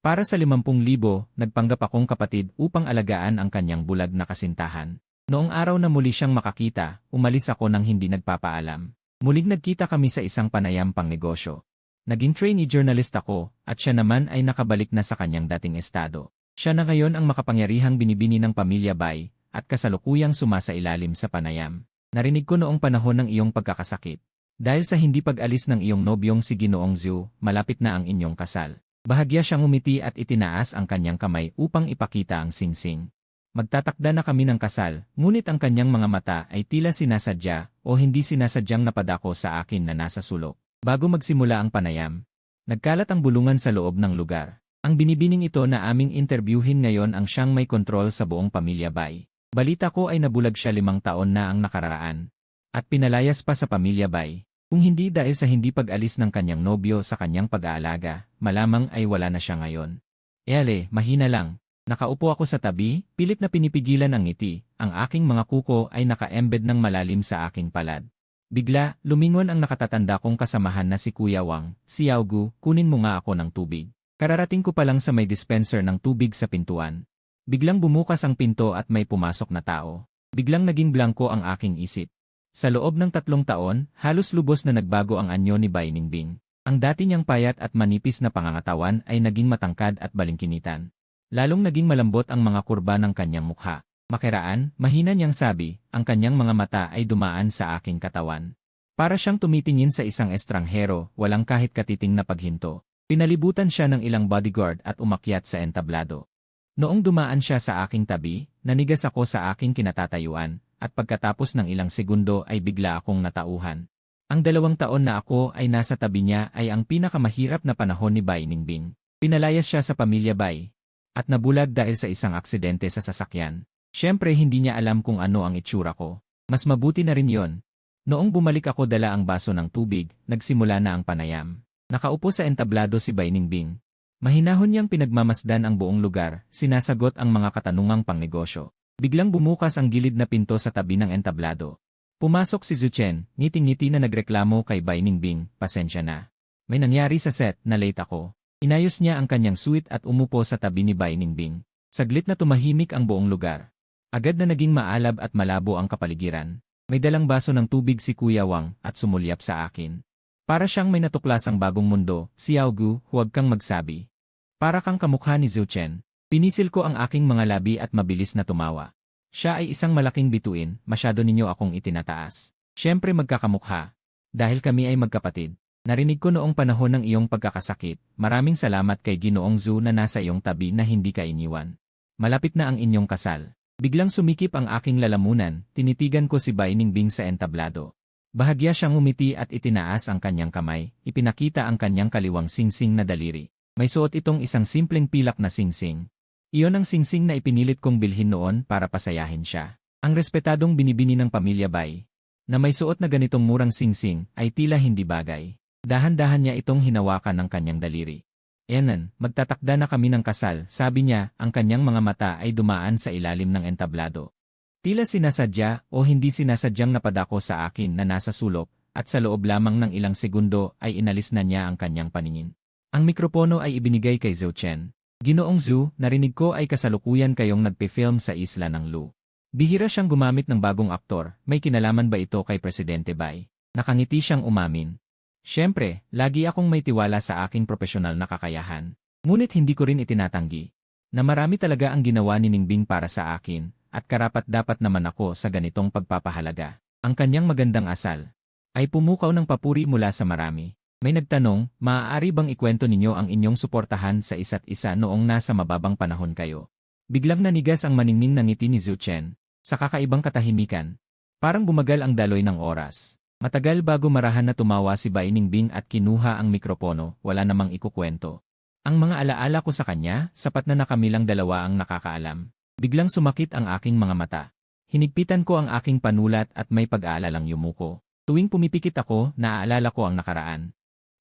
Para sa 50,000, nagpanggap akong kapatid upang alagaan ang kanyang bulag na kasintahan. Noong araw na muli siyang makakita, umalis ako nang hindi nagpapaalam. Muling nagkita kami sa isang panayam pangnegosyo. Naging trainee journalist ako, at siya naman ay nakabalik na sa kanyang dating estado. Siya na ngayon ang makapangyarihang binibini ng pamilya Bay, at kasalukuyang sumasailalim sa panayam. Narinig ko noong panahon ng iyong pagkakasakit. Dahil sa hindi pag-alis ng iyong nobyong si Ginoong Zhu, malapit na ang inyong kasal. Bahagya siyang umiti at itinaas ang kanyang kamay upang ipakita ang singsing. Magtatakda na kami ng kasal, ngunit ang kanyang mga mata ay tila sinasadya o hindi sinasadyang napadako sa akin na nasa sulok. Bago magsimula ang panayam, nagkalat ang bulungan sa loob ng lugar. Ang binibining ito na aming interviewin ngayon ang siyang may kontrol sa buong pamilya Bay. Balita ko ay nabulag siya 5 taon na ang nakararaan. At pinalayas pa sa pamilya Bay. Kung hindi dahil sa hindi pag-alis ng kanyang nobyo sa kanyang pag-aalaga, malamang ay wala na siya ngayon. Mahina lang. Nakaupo ako sa tabi, pilit na pinipigilan ang ngiti. Ang aking mga kuko ay naka-embed ng malalim sa aking palad. Bigla, lumingon ang nakatatanda kong kasamahan na si Kuya Wang. Xiao Gu, kunin mo nga ako ng tubig. Kararating ko pa lang sa may dispenser ng tubig sa pintuan. Biglang bumukas ang pinto at may pumasok na tao. Biglang naging blanko ang aking isip. Sa loob ng 3 taon, halos lubos na nagbago ang anyo ni Bai Ningbing. Ang dati niyang payat at manipis na pangangatawan ay naging matangkad at balingkinitan. Lalong naging malambot ang mga kurba ng kanyang mukha. Makiraan, mahina niyang sabi, ang kanyang mga mata ay dumaan sa aking katawan. Para siyang tumitingin sa isang estranghero, walang kahit katiting na paghinto. Pinalibutan siya ng ilang bodyguard at umakyat sa entablado. Noong dumaan siya sa aking tabi, nanigas ako sa aking kinatatayuan, at pagkatapos ng ilang segundo ay bigla akong natauhan. Ang 2 taon na ako ay nasa tabi niya ay ang pinakamahirap na panahon ni Bai Ningbing. Pinalayas siya sa pamilya Bai, at nabulag dahil sa isang aksidente sa sasakyan. Siyempre hindi niya alam kung ano ang itsura ko. Mas mabuti na rin yon. Noong bumalik ako dala ang baso ng tubig, nagsimula na ang panayam. Nakaupo sa entablado si Bai Ningbing. Mahinahon niyang pinagmamasdan ang buong lugar, sinasagot ang mga katanungang pangnegosyo. Biglang bumukas ang gilid na pinto sa tabi ng entablado. Pumasok si Zhu Chen, ngiting-ngiti na nagreklamo kay Bai Ningbing, pasensya na. May nangyari sa set na late ako. Inayos niya ang kanyang suite at umupo sa tabi ni Bai Ningbing. Saglit na tumahimik ang buong lugar. Agad na naging maalab at malabo ang kapaligiran. May dalang baso ng tubig si Kuya Wang at sumulyap sa akin. Para siyang may natuklasang bagong mundo, Xiao Gu, huwag kang magsabi. Para kang kamukha ni Zhu Chen. Pinisil ko ang aking mga labi at mabilis na tumawa. Siya ay isang malaking bituin, masyado ninyo akong itinataas. Siyempre magkakamukha. Dahil kami ay magkapatid. Narinig ko noong panahon ng iyong pagkakasakit, maraming salamat kay Ginoong Zhu na nasa iyong tabi na hindi ka iniwan. Malapit na ang inyong kasal. Biglang sumikip ang aking lalamunan, tinitigan ko si Bai Ningbing sa entablado. Bahagya siyang umiti at itinaas ang kanyang kamay, ipinakita ang kanyang kaliwang singsing na daliri. May suot itong isang simpleng pilak na singsing. Iyon ang singsing na ipinilit kong bilhin noon para pasayahin siya. Ang respetadong binibini ng pamilya Bai, na may suot na ganitong murang singsing, ay tila hindi bagay. Dahan-dahan niya itong hinawakan ng kanyang daliri. Magtatakda na kami ng kasal, sabi niya, ang kanyang mga mata ay dumaan sa ilalim ng entablado. Tila sinasadya o hindi sinasadyang napadako sa akin na nasa sulok, at sa loob lamang ng ilang segundo ay inalis na niya ang kanyang paningin. Ang mikropono ay ibinigay kay Zhu Chen. Ginoong Zhu, narinig ko ay kasalukuyan kayong nagpe-film sa isla ng Lu. Bihira siyang gumamit ng bagong aktor, may kinalaman ba ito kay Presidente Bai? Nakangiti siyang umamin. Siyempre, lagi akong may tiwala sa aking profesional na kakayahan. Ngunit hindi ko rin itinatanggi na marami talaga ang ginawa ni Ningbing para sa akin, at karapat-dapat naman ako sa ganitong pagpapahalaga. Ang kanyang magandang asal ay pumukaw ng papuri mula sa marami. May nagtanong, maaari bang ikwento ninyo ang inyong suportahan sa isa't isa noong nasa mababang panahon kayo? Biglang nanigas ang maningning na ngiti ni Zhu Chen. Sa kakaibang katahimikan, parang bumagal ang daloy ng oras. Matagal bago marahan na tumawa si Bai Ningbing at kinuha ang mikropono, wala namang ikukwento. Ang mga alaala ko sa kanya, sapat na nakamilang dalawa ang nakakaalam. Biglang sumakit ang aking mga mata. Hinigpitan ko ang aking panulat at may pag-aalalang yumuko. Tuwing pumipikit ako, naaalala ko ang nakaraan.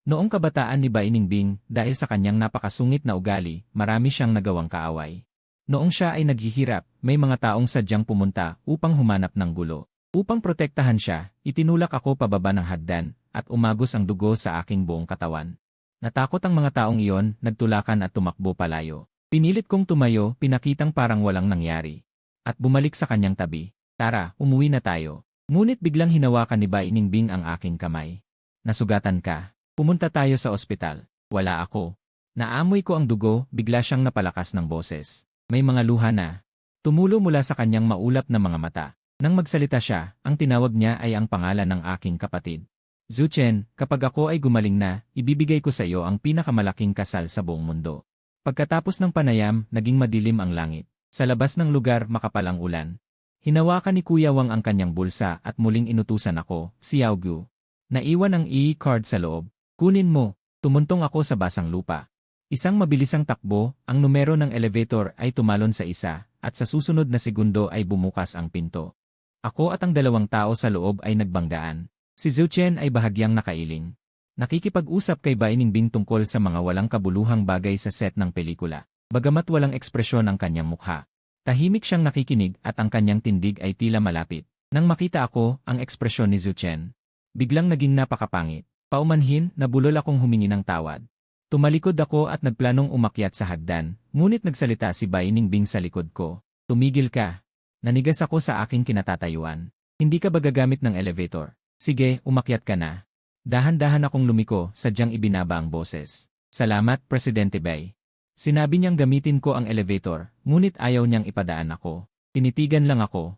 Noong kabataan ni Bai Ningbing, dahil sa kanyang napakasungit na ugali, marami siyang nagawang kaaway. Noong siya ay naghihirap, may mga taong sadyang pumunta upang humanap ng gulo. Upang protektahan siya, itinulak ako pababa ng hagdan, at umagos ang dugo sa aking buong katawan. Natakot ang mga taong iyon, nagtulakan at tumakbo palayo. Pinilit kong tumayo, pinakitang parang walang nangyari. At bumalik sa kanyang tabi. Tara, umuwi na tayo. Ngunit biglang hinawakan ni Bai Ningbing ang aking kamay. Nasugatan ka. Pumunta tayo sa ospital. Wala ako. Naamoy ko ang dugo, bigla siyang napalakas ng boses. May mga luha na. Tumulo mula sa kanyang maulap na mga mata. Nang magsalita siya, ang tinawag niya ay ang pangalan ng aking kapatid. Zuchen, kapag ako ay gumaling na, ibibigay ko sa iyo ang pinakamalaking kasal sa buong mundo. Pagkatapos ng panayam, naging madilim ang langit. Sa labas ng lugar, makapal ang ulan. Hinawakan ni Kuya Wang ang kanyang bulsa at muling inutusan ako, Xiao Gu. Naiwan ang e-card sa loob. Kunin mo. Tumuntong ako sa basang lupa. Isang mabilisang takbo, ang numero ng elevator ay tumalon sa isa, at sa susunod na segundo ay bumukas ang pinto. Ako at ang dalawang tao sa loob ay nagbanggaan. Si Zuchen ay bahagyang nakailing. Nakikipag-usap kay Bai Ningbing tungkol sa mga walang kabuluhang bagay sa set ng pelikula. Bagamat walang ekspresyon ang kanyang mukha. Tahimik siyang nakikinig at ang kanyang tindig ay tila malapit. Nang makita ako, ang ekspresyon ni Zuchen, biglang naging napakapangit. Paumanhin, nabulol akong humingi ng tawad. Tumalikod ako at nagplanong umakyat sa hagdan, ngunit nagsalita si Bai Ningbing sa likod ko. Tumigil ka. Nanigas ako sa aking kinatatayuan. Hindi ka ba gagamit ng elevator? Sige, umakyat ka na. Dahan-dahan akong lumiko, sadyang ibinaba ang boses. Salamat, Presidente Bai. Sinabi niyang gamitin ko ang elevator, ngunit ayaw niyang ipadaan ako. Tinitigan lang ako.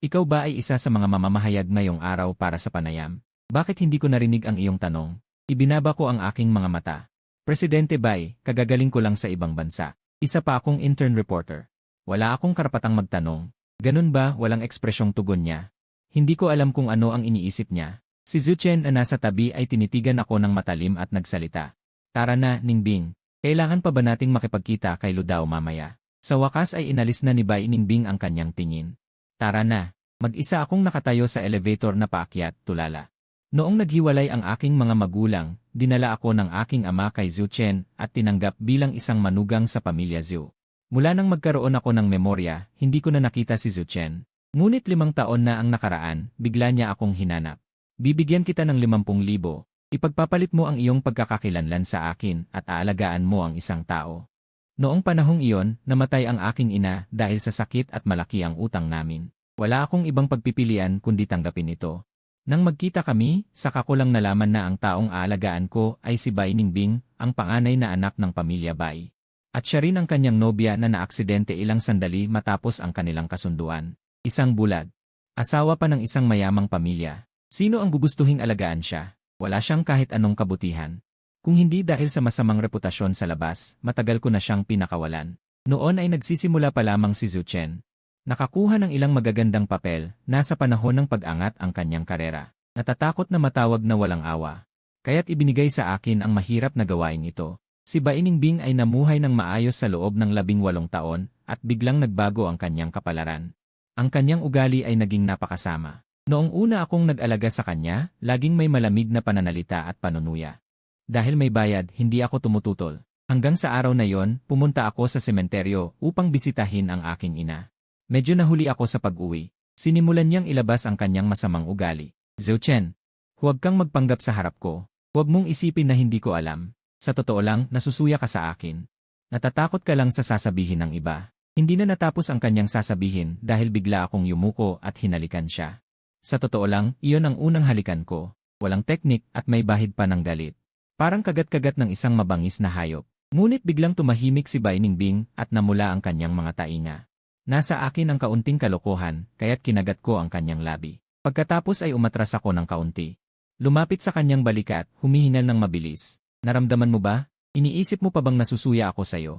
Ikaw ba ay isa sa mga mamamahayag ngayong araw para sa panayam? Bakit hindi ko narinig ang iyong tanong? Ibinaba ko ang aking mga mata. Presidente Bai, kagagaling ko lang sa ibang bansa. Isa pa akong intern reporter. Wala akong karapatang magtanong. Ganun ba, walang ekspresyong tugon niya? Hindi ko alam kung ano ang iniisip niya. Si Zuchen na nasa tabi ay tinitigan ako ng matalim at nagsalita. Tara na, Ningbing. Kailangan pa ba nating makipagkita kay Ludao mamaya? Sa wakas ay inalis na ni Bai Ningbing ang kanyang tingin. Tara na. Mag-isa akong nakatayo sa elevator na paakyat, tulala. Noong naghiwalay ang aking mga magulang, dinala ako ng aking ama kay Zuchen at tinanggap bilang isang manugang sa pamilya Zhu. Mula nang magkaroon ako ng memorya, hindi ko na nakita si Zuchen. Ngunit 5 taon na ang nakaraan, bigla niya akong hinanap. Bibigyan kita ng 50,000. Ipagpapalit mo ang iyong pagkakakilanlan sa akin at aalagaan mo ang isang tao. Noong panahong iyon, namatay ang aking ina dahil sa sakit at malaki ang utang namin. Wala akong ibang pagpipilian kundi tanggapin ito. Nang magkita kami, saka ko lang nalaman na ang taong aalagaan ko ay si Bai Ningbing, ang panganay na anak ng pamilya Bai. At siya rin ang kanyang nobya na naaksidente ilang sandali matapos ang kanilang kasunduan. Isang bulag. Asawa pa ng isang mayamang pamilya. Sino ang gugustuhing alagaan siya? Wala siyang kahit anong kabutihan. Kung hindi dahil sa masamang reputasyon sa labas, matagal ko na siyang pinakawalan. Noon ay nagsisimula pa lamang si Zuchen. Nakakuha ng ilang magagandang papel, nasa panahon ng pag-angat ang kanyang karera. Natatakot na matawag na walang awa. Kaya't ibinigay sa akin ang mahirap na gawain ito. Si Bai Ningbing ay namuhay ng maayos sa loob ng 18 taon at biglang nagbago ang kanyang kapalaran. Ang kanyang ugali ay naging napakasama. Noong una akong nag-alaga sa kanya, laging may malamig na pananalita at panunuya. Dahil may bayad, hindi ako tumututol. Hanggang sa araw na yon, pumunta ako sa sementeryo upang bisitahin ang aking ina. Medyo nahuli ako sa pag-uwi. Sinimulan niyang ilabas ang kanyang masamang ugali. Zuchen, huwag kang magpanggap sa harap ko. Huwag mong isipin na hindi ko alam. Sa totoo lang, nasusuya ka sa akin. Natatakot ka lang sa sasabihin ng iba. Hindi na natapos ang kanyang sasabihin dahil bigla akong yumuko at hinalikan siya. Sa totoo lang, iyon ang unang halikan ko. Walang teknik at may bahid pa ng galit. Parang kagat-kagat ng isang mabangis na hayop. Ngunit biglang tumahimik si Bai Ningbing at namula ang kanyang mga tainga. Nasa akin ang kaunting kalokohan, kaya't kinagat ko ang kanyang labi. Pagkatapos ay umatras ako ng kaunti. Lumapit sa kanyang balikat, humihingal ng mabilis. Naramdaman mo ba? Iniisip mo pa bang nasusuya ako sa'yo?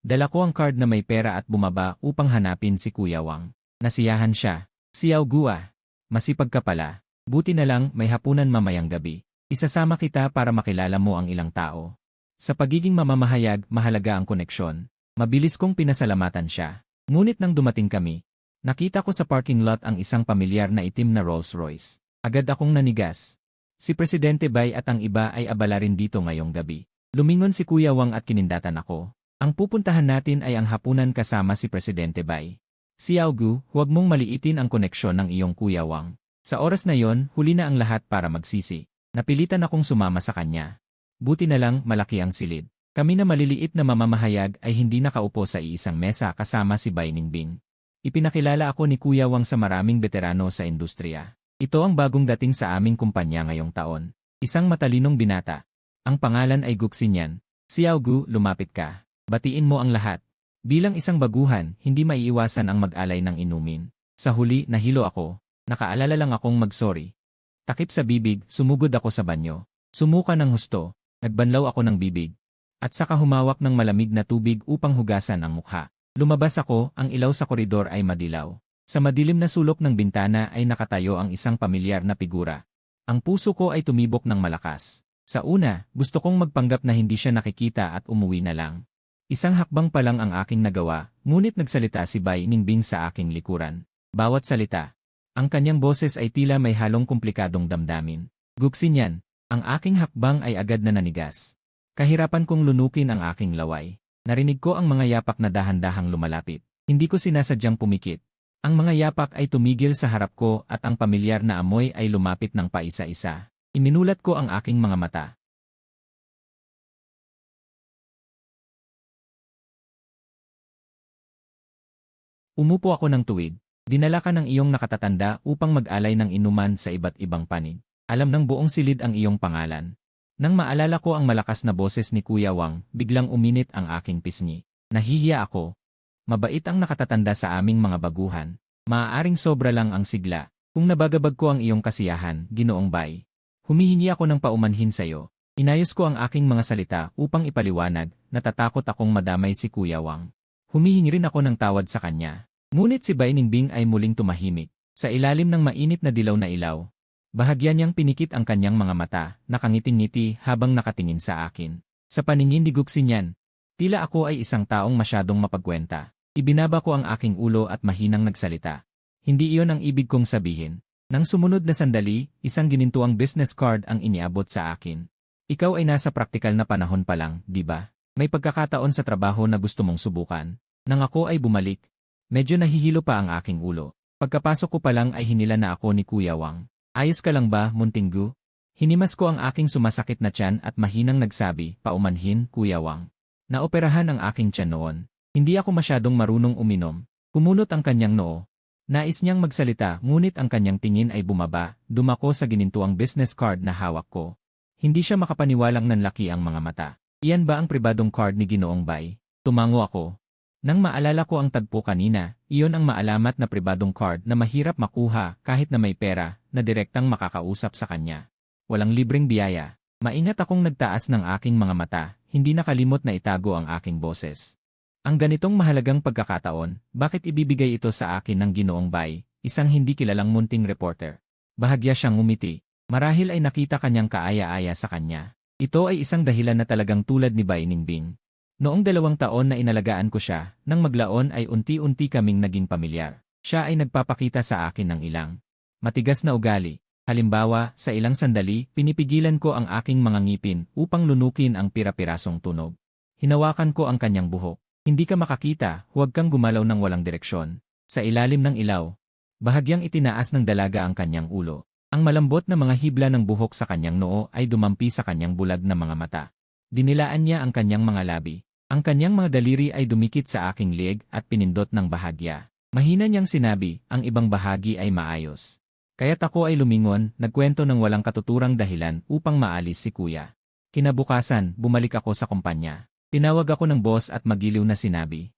Dala ko ang card na may pera at bumaba upang hanapin si Kuya Wang. Nasiyahan siya. Xiao Gua. Masipag ka pala. Buti na lang may hapunan mamayang gabi. Isasama kita para makilala mo ang ilang tao. Sa pagiging mamamahayag, mahalaga ang koneksyon. Mabilis kong pinasalamatan siya. Ngunit nang dumating kami, nakita ko sa parking lot ang isang pamilyar na itim na Rolls-Royce. Agad akong nanigas. Si Presidente Bai at ang iba ay abala rin dito ngayong gabi. Lumingon si Kuya Wang at kinindatan ako. Ang pupuntahan natin ay ang hapunan kasama si Presidente Bai. Xiao Gu, huwag mong maliitin ang koneksyon ng iyong Kuya Wang. Sa oras na yon, huli na ang lahat para magsisi. Napilitan akong sumama sa kanya. Buti na lang malaki ang silid. Kami na maliliit na mamamahayag ay hindi nakaupo sa iisang mesa kasama si Bai Ningbing. Ipinakilala ako ni Kuya Wang sa maraming veterano sa industriya. Ito ang bagong dating sa aming kumpanya ngayong taon. Isang matalinong binata. Ang pangalan ay Guxinyan. Xiao Gu, lumapit ka. Batiin mo ang lahat. Bilang isang baguhan, hindi maiiwasan ang mag-alay ng inumin. Sa huli, nahilo ako. Nakaalala lang akong mag-sorry. Takip sa bibig, sumugod ako sa banyo. Sumuka ng husto. Nagbanlaw ako ng bibig. At saka humawak ng malamig na tubig upang hugasan ang mukha. Lumabas ako, ang ilaw sa koridor ay madilaw. Sa madilim na sulok ng bintana ay nakatayo ang isang pamilyar na figura. Ang puso ko ay tumibok ng malakas. Sa una, gusto kong magpanggap na hindi siya nakikita at umuwi na lang. Isang hakbang pa lang ang aking nagawa, ngunit nagsalita si Bai Ningbing sa aking likuran. Bawat salita. Ang kanyang boses ay tila may halong komplikadong damdamin. Guxinyan, ang aking hakbang ay agad na nanigas. Kahirapan kong lunukin ang aking laway. Narinig ko ang mga yapak na dahan-dahang lumalapit. Hindi ko sinasadyang pumikit. Ang mga yapak ay tumigil sa harap ko at ang pamilyar na amoy ay lumapit ng paisa-isa. Iminulat ko ang aking mga mata. Umupo ako ng tuwid. Dinala ka ng iyong nakatatanda upang mag-alay ng inuman sa iba't ibang panig. Alam ng buong silid ang iyong pangalan. Nang maalala ko ang malakas na boses ni Kuya Wang, biglang uminit ang aking pisngi. Nahihiya ako. Mabait ang nakatatanda sa aming mga baguhan. Maaaring sobra lang ang sigla. Kung nabagabag ko ang iyong kasiyahan, Ginoong Bai. Humihingi ako ng paumanhin sa iyo. Inayos ko ang aking mga salita upang ipaliwanag, natatakot akong madamay si Kuya Wang. Humihingi rin ako ng tawad sa kanya. Ngunit si Bai Ningbing ay muling tumahimik. Sa ilalim ng mainit na dilaw na ilaw, bahagyan niyang pinikit ang kanyang mga mata, nakangiting-ngiti habang nakatingin sa akin. Sa paningin ni Guxinyan, tila ako ay isang taong masyadong mapagkwenta. Ibinaba ko ang aking ulo at mahinang nagsalita. Hindi iyon ang ibig kong sabihin. Nang sumunod na sandali, isang ginintuang business card ang iniabot sa akin. Ikaw ay nasa praktikal na panahon pa lang, di ba? May pagkakataon sa trabaho na gusto mong subukan. Nang ako ay bumalik, medyo nahihilo pa ang aking ulo. Pagkapasok ko pa lang ay hinila na ako ni Kuya Wang. Ayos ka lang ba, Munting Gu? Hinimas ko ang aking sumasakit na tiyan at mahinang nagsabi, paumanhin, Kuya Wang. Naoperahan ang aking tiyan noon. Hindi ako masyadong marunong uminom. Kumunot ang kanyang noo. Nais niyang magsalita ngunit ang kanyang tingin ay bumaba, dumako sa ginintuang business card na hawak ko. Hindi siya makapaniwalang nanlaki ang mga mata. Iyan ba ang pribadong card ni Ginoong Bai? Tumango ako. Nang maalala ko ang tagpo kanina, iyon ang maalamat na pribadong card na mahirap makuha kahit na may pera na direktang makakausap sa kanya. Walang libreng biyaya. Maingat akong nagtaas ng aking mga mata, hindi nakalimot na itago ang aking boses. Ang ganitong mahalagang pagkakataon, bakit ibibigay ito sa akin ng Ginoong Bai, isang hindi kilalang munting reporter? Bahagya siyang umiti. Marahil ay nakita kanyang kaaya-aya sa kanya. Ito ay isang dahilan na talagang tulad ni Bai Ningbing. Noong 2 taon na inalagaan ko siya, nang maglaon ay unti-unti kaming naging pamilyar. Siya ay nagpapakita sa akin ng ilang matigas na ugali. Halimbawa, sa ilang sandali, pinipigilan ko ang aking mga ngipin upang lunukin ang pira-pirasong tunog. Hinawakan ko ang kanyang buhok. Hindi ka makakita, huwag kang gumalaw ng walang direksyon. Sa ilalim ng ilaw, bahagyang itinaas ng dalaga ang kanyang ulo. Ang malambot na mga hibla ng buhok sa kanyang noo ay dumampi sa kanyang bulag na mga mata. Dinilaan niya ang kanyang mga labi. Ang kanyang mga daliri ay dumikit sa aking leeg at pinindot ng bahagya. Mahina niyang sinabi, ang ibang bahagi ay maayos. Kaya't ako ay lumingon, nagkwento ng walang katuturang dahilan upang maalis si Kuya. Kinabukasan, bumalik ako sa kumpanya. Tinawag ako ng boss at magiliw na sinabi,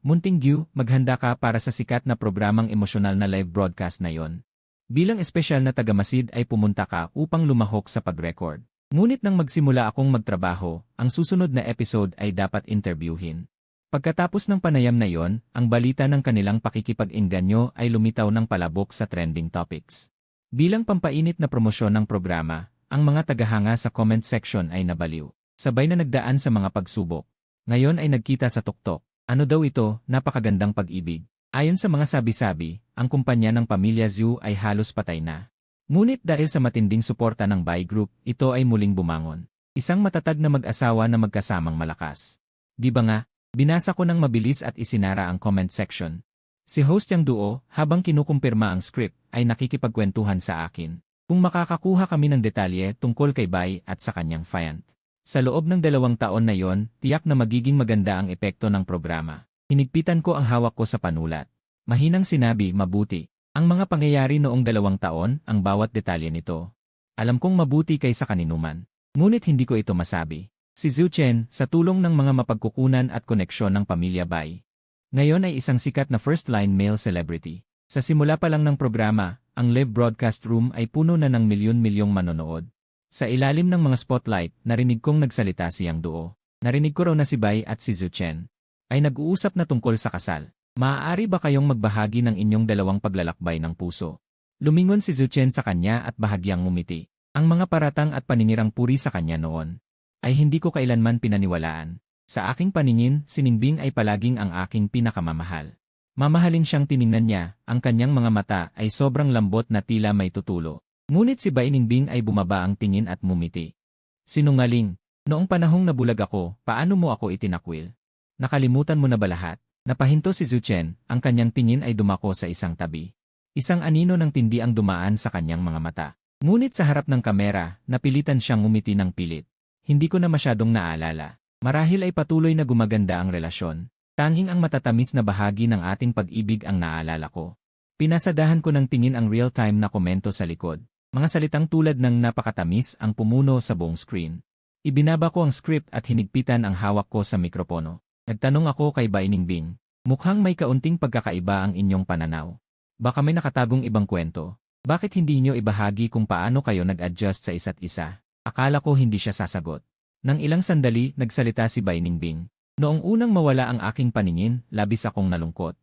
Munting Gu, maghanda ka para sa sikat na programang emosyonal na live broadcast na yon. Bilang espesyal na tagamasid ay pumunta ka upang lumahok sa pag-record. Ngunit nang magsimula akong magtrabaho, ang susunod na episode ay dapat interviewin. Pagkatapos ng panayam na yon, ang balita ng kanilang pakikipag-engganyo ay lumitaw ng palabok sa trending topics. Bilang pampainit na promosyon ng programa, ang mga tagahanga sa comment section ay nabaliw. Sabay na nagdaan sa mga pagsubok. Ngayon ay nagkita sa tuktok. Ano daw ito, napakagandang pag-ibig. Ayon sa mga sabi-sabi, ang kumpanya ng pamilya Zhu ay halos patay na. Ngunit dahil sa matinding suporta ng Bai Group, ito ay muling bumangon. Isang matatag na mag-asawa na magkasamang malakas. Di ba nga, binasa ko ng mabilis at isinara ang comment section. Si host yang duo, habang kinukumpirma ang script, ay nakikipagkwentuhan sa akin. Kung makakakuha kami ng detalye tungkol kay Bai at sa kanyang fiancé. Sa loob ng 2 taon na yon, tiyak na magiging maganda ang epekto ng programa. Hinigpitan ko ang hawak ko sa panulat. Mahinang sinabi, mabuti. Ang mga pangyayari noong 2 taon, ang bawat detalye nito. Alam kong mabuti kaysa kaninuman. Ngunit hindi ko ito masabi. Si Zhu Chen, sa tulong ng mga mapagkukunan at koneksyon ng pamilya Bai, ngayon ay isang sikat na first-line male celebrity. Sa simula pa lang ng programa, ang live broadcast room ay puno na ng milyon-milyong manonood. Sa ilalim ng mga spotlight, narinig kong nagsalita siyang duo. Narinig ko raw na si Bai at si Zhu Chen ay nag-uusap na tungkol sa kasal. Maaari ba kayong magbahagi ng inyong dalawang paglalakbay ng puso? Lumingon si Zhu Chen sa kanya at bahagyang ngumiti. Ang mga paratang at paninirang puri sa kanya noon ay hindi ko kailanman pinaniwalaan. Sa aking paningin, si Ningbing ay palaging ang aking pinakamamahal. Mamahalin siyang tiningnan niya, ang kanyang mga mata ay sobrang lambot na tila may tutulo. Ngunit si Bai Ningbing ay bumaba ang tingin at mumiti. Sinungaling, noong panahong nabulag ako, paano mo ako itinakwil? Nakalimutan mo na ba lahat? Napahinto si Zhu Chen, ang kanyang tingin ay dumako sa isang tabi. Isang anino ng tindi ang dumaan sa kanyang mga mata. Ngunit sa harap ng kamera, napilitan siyang ngumiti ng pilit. Hindi ko na masyadong naalala. Marahil ay patuloy na gumaganda ang relasyon. Tanging ang matatamis na bahagi ng ating pag-ibig ang naalala ko. Pinasadahan ko ng tingin ang real-time na komento sa likod. Mga salitang tulad ng napakatamis ang pumuno sa buong screen. Ibinaba ko ang script at hinigpitan ang hawak ko sa mikropono. Nagtanong ako kay Bai Ningbing, mukhang may kaunting pagkakaiba ang inyong pananaw. Baka may nakatagong ibang kwento. Bakit hindi niyo ibahagi kung paano kayo nag-adjust sa isa't isa? Akala ko hindi siya sasagot. Nang ilang sandali, nagsalita si Bai Ningbing. Noong unang mawala ang aking paningin, labis akong nalungkot.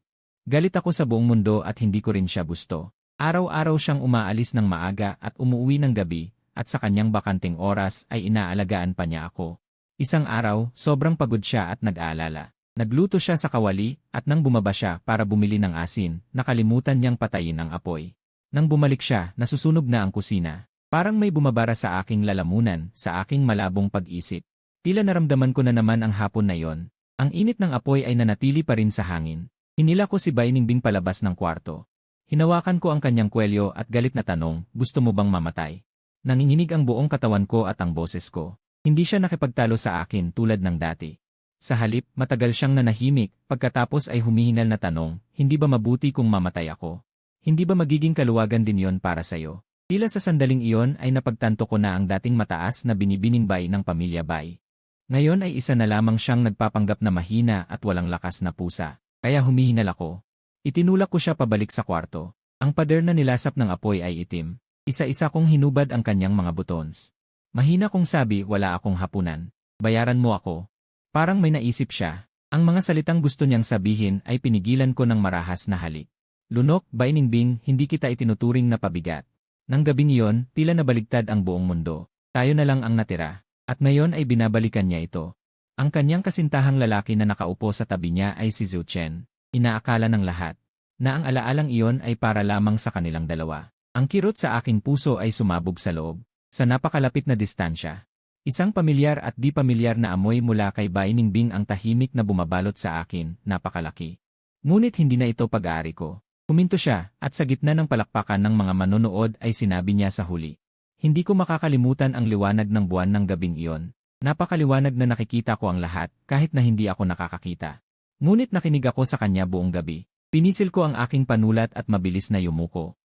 Galit ako sa buong mundo at hindi ko rin siya gusto. Araw-araw siyang umaalis ng maaga at umuwi ng gabi, at sa kanyang bakanting oras ay inaalagaan pa niya ako. Isang araw, sobrang pagod siya at nag-aalala. Nagluto siya sa kawali, at nang bumaba siya para bumili ng asin, nakalimutan niyang patayin ang apoy. Nang bumalik siya, nasusunog na ang kusina. Parang may bumabara sa aking lalamunan, sa aking malabong pag-isip. Tila naramdaman ko na naman ang hapon na yon. Ang init ng apoy ay nanatili pa rin sa hangin. Hinila ko si Bai Ningbing palabas ng kwarto. Hinawakan ko ang kanyang kwelyo at galit na tanong, gusto mo bang mamatay? Nanginginig ang buong katawan ko at ang boses ko. Hindi siya nakipagtalo sa akin tulad ng dati. Sa halip, matagal siyang nanahimik, pagkatapos ay humihinal na tanong, hindi ba mabuti kung mamatay ako? Hindi ba magiging kaluwagan din yon para sa'yo? Tila sa sandaling iyon ay napagtanto ko na ang dating mataas na binibining Bai ng pamilya Bai. Ngayon ay isa na lamang siyang nagpapanggap na mahina at walang lakas na pusa. Kaya humihinal ako. Itinulak ko siya pabalik sa kwarto. Ang pader na nilasap ng apoy ay itim. Isa-isa kong hinubad ang kanyang mga buttons. Mahina kong sabi, wala akong hapunan. Bayaran mo ako. Parang may naisip siya. Ang mga salitang gusto niyang sabihin ay pinigilan ko ng marahas na halik. Lunok, Bai Ningbing, hindi kita itinuturing na pabigat. Nang gabing iyon, tila nabaligtad ang buong mundo. Tayo na lang ang natira. At ngayon ay binabalikan niya ito. Ang kanyang kasintahang lalaki na nakaupo sa tabi niya ay si Zhu Chen. Inaakala ng lahat na ang alaalang iyon ay para lamang sa kanilang dalawa. Ang kirot sa aking puso ay sumabog sa loob. Sa napakalapit na distansya. Isang pamilyar at di pamilyar na amoy mula kay Bai Ningbing ang tahimik na bumabalot sa akin, napakalaki. Ngunit hindi na ito pag-aari ko. Huminto siya, at sa gitna ng palakpakan ng mga manonood ay sinabi niya sa huli. Hindi ko makakalimutan ang liwanag ng buwan ng gabing iyon. Napakaliwanag na nakikita ko ang lahat, kahit na hindi ako nakakakita. Ngunit nakinig ako sa kanya buong gabi. Pinisil ko ang aking panulat at mabilis na yumuko.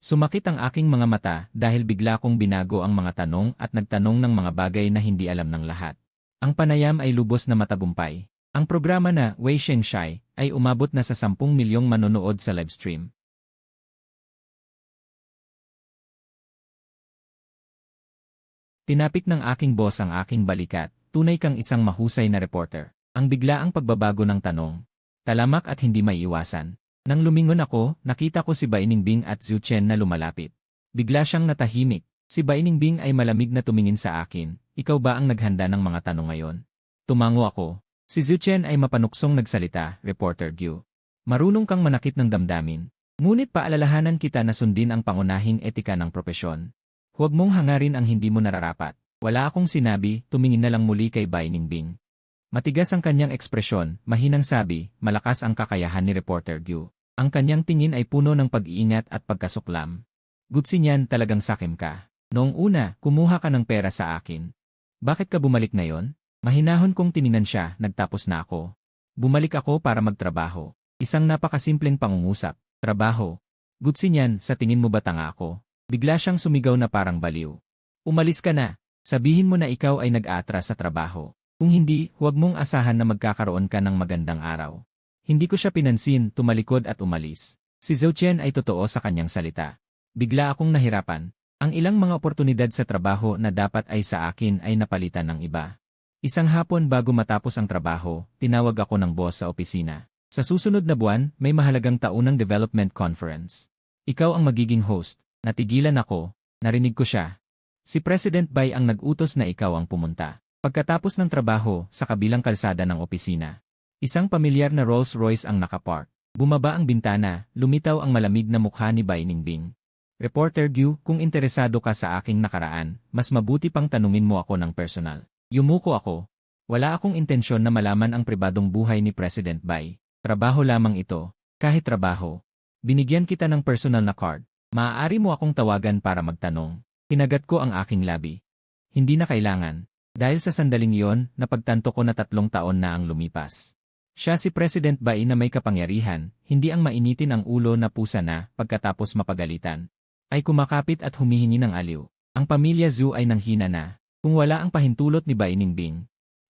Sumakit ang aking mga mata dahil bigla kong binago ang mga tanong at nagtanong ng mga bagay na hindi alam ng lahat. Ang panayam ay lubos na matagumpay. Ang programa na Wei Shengshai ay umabot na sa 10 milyong manonood sa livestream. Tinapik ng aking boss ang aking balikat, tunay kang isang mahusay na reporter. Ang biglaang pagbabago ng tanong. Talamak at hindi maiiwasan. Nang lumingon ako, nakita ko si Bai Ningbing at Zhu Chen na lumalapit. Bigla siyang natahimik. Si Bai Ningbing ay malamig na tumingin sa akin. Ikaw ba ang naghanda ng mga tanong ngayon? Tumango ako. Si Zhu Chen ay mapanuksong nagsalita, Reporter Gyu. Marunong kang manakit ng damdamin. Ngunit paalalahanan kita na sundin ang pangunahing etika ng propesyon. Huwag mong hangarin ang hindi mo nararapat. Wala akong sinabi, tumingin na lang muli kay Bai Ningbing. Matigas ang kanyang ekspresyon, mahinang sabi, malakas ang kakayahan ni Reporter Gyu. Ang kanyang tingin ay puno ng pag-iingat at pagkasuklam. Gutsi niyan, talagang sakim ka. Noong una, kumuha ka ng pera sa akin. Bakit ka bumalik ngayon? Mahinahon kong tininan siya, nagtapos na ako. Bumalik ako para magtrabaho. Isang napakasimpleng pangungusap. Trabaho. Gutsi niyan, sa tingin mo ba tanga ako? Bigla siyang sumigaw na parang baliw. Umalis ka na. Sabihin mo na ikaw ay nag-aatras sa trabaho. Kung hindi, huwag mong asahan na magkakaroon ka ng magandang araw. Hindi ko siya pinansin, tumalikod at umalis. Si Zhou Chen ay totoo sa kanyang salita. Bigla akong nahirapan. Ang ilang mga oportunidad sa trabaho na dapat ay sa akin ay napalitan ng iba. Isang hapon bago matapos ang trabaho, tinawag ako ng boss sa opisina. Sa susunod na buwan, may mahalagang taunang development conference. Ikaw ang magiging host. Natigilan ako. Narinig ko siya. Si President Bai ang nag-utos na ikaw ang pumunta. Pagkatapos ng trabaho, sa kabilang kalsada ng opisina. Isang pamilyar na Rolls-Royce ang nakapark. Bumaba ang bintana, lumitaw ang malamig na mukha ni Bai Ningbing. Reporter Gyu, kung interesado ka sa aking nakaraan, mas mabuti pang tanungin mo ako ng personal. Yumuko ako. Wala akong intensyon na malaman ang pribadong buhay ni President Bai. Trabaho lamang ito. Kahit trabaho. Binigyan kita ng personal na card. Maaari mo akong tawagan para magtanong. Kinagat ko ang aking labi. Hindi na kailangan. Dahil sa sandaling iyon, napagtanto ko na 3 taon na ang lumipas. Siya si President Bai na may kapangyarihan, hindi ang mainitin ang ulo na pusa na, pagkatapos mapagalitan, ay kumakapit at humihingi ng aliw. Ang pamilya Zhu ay nanghina na. Kung wala ang pahintulot ni Bai Ningbing,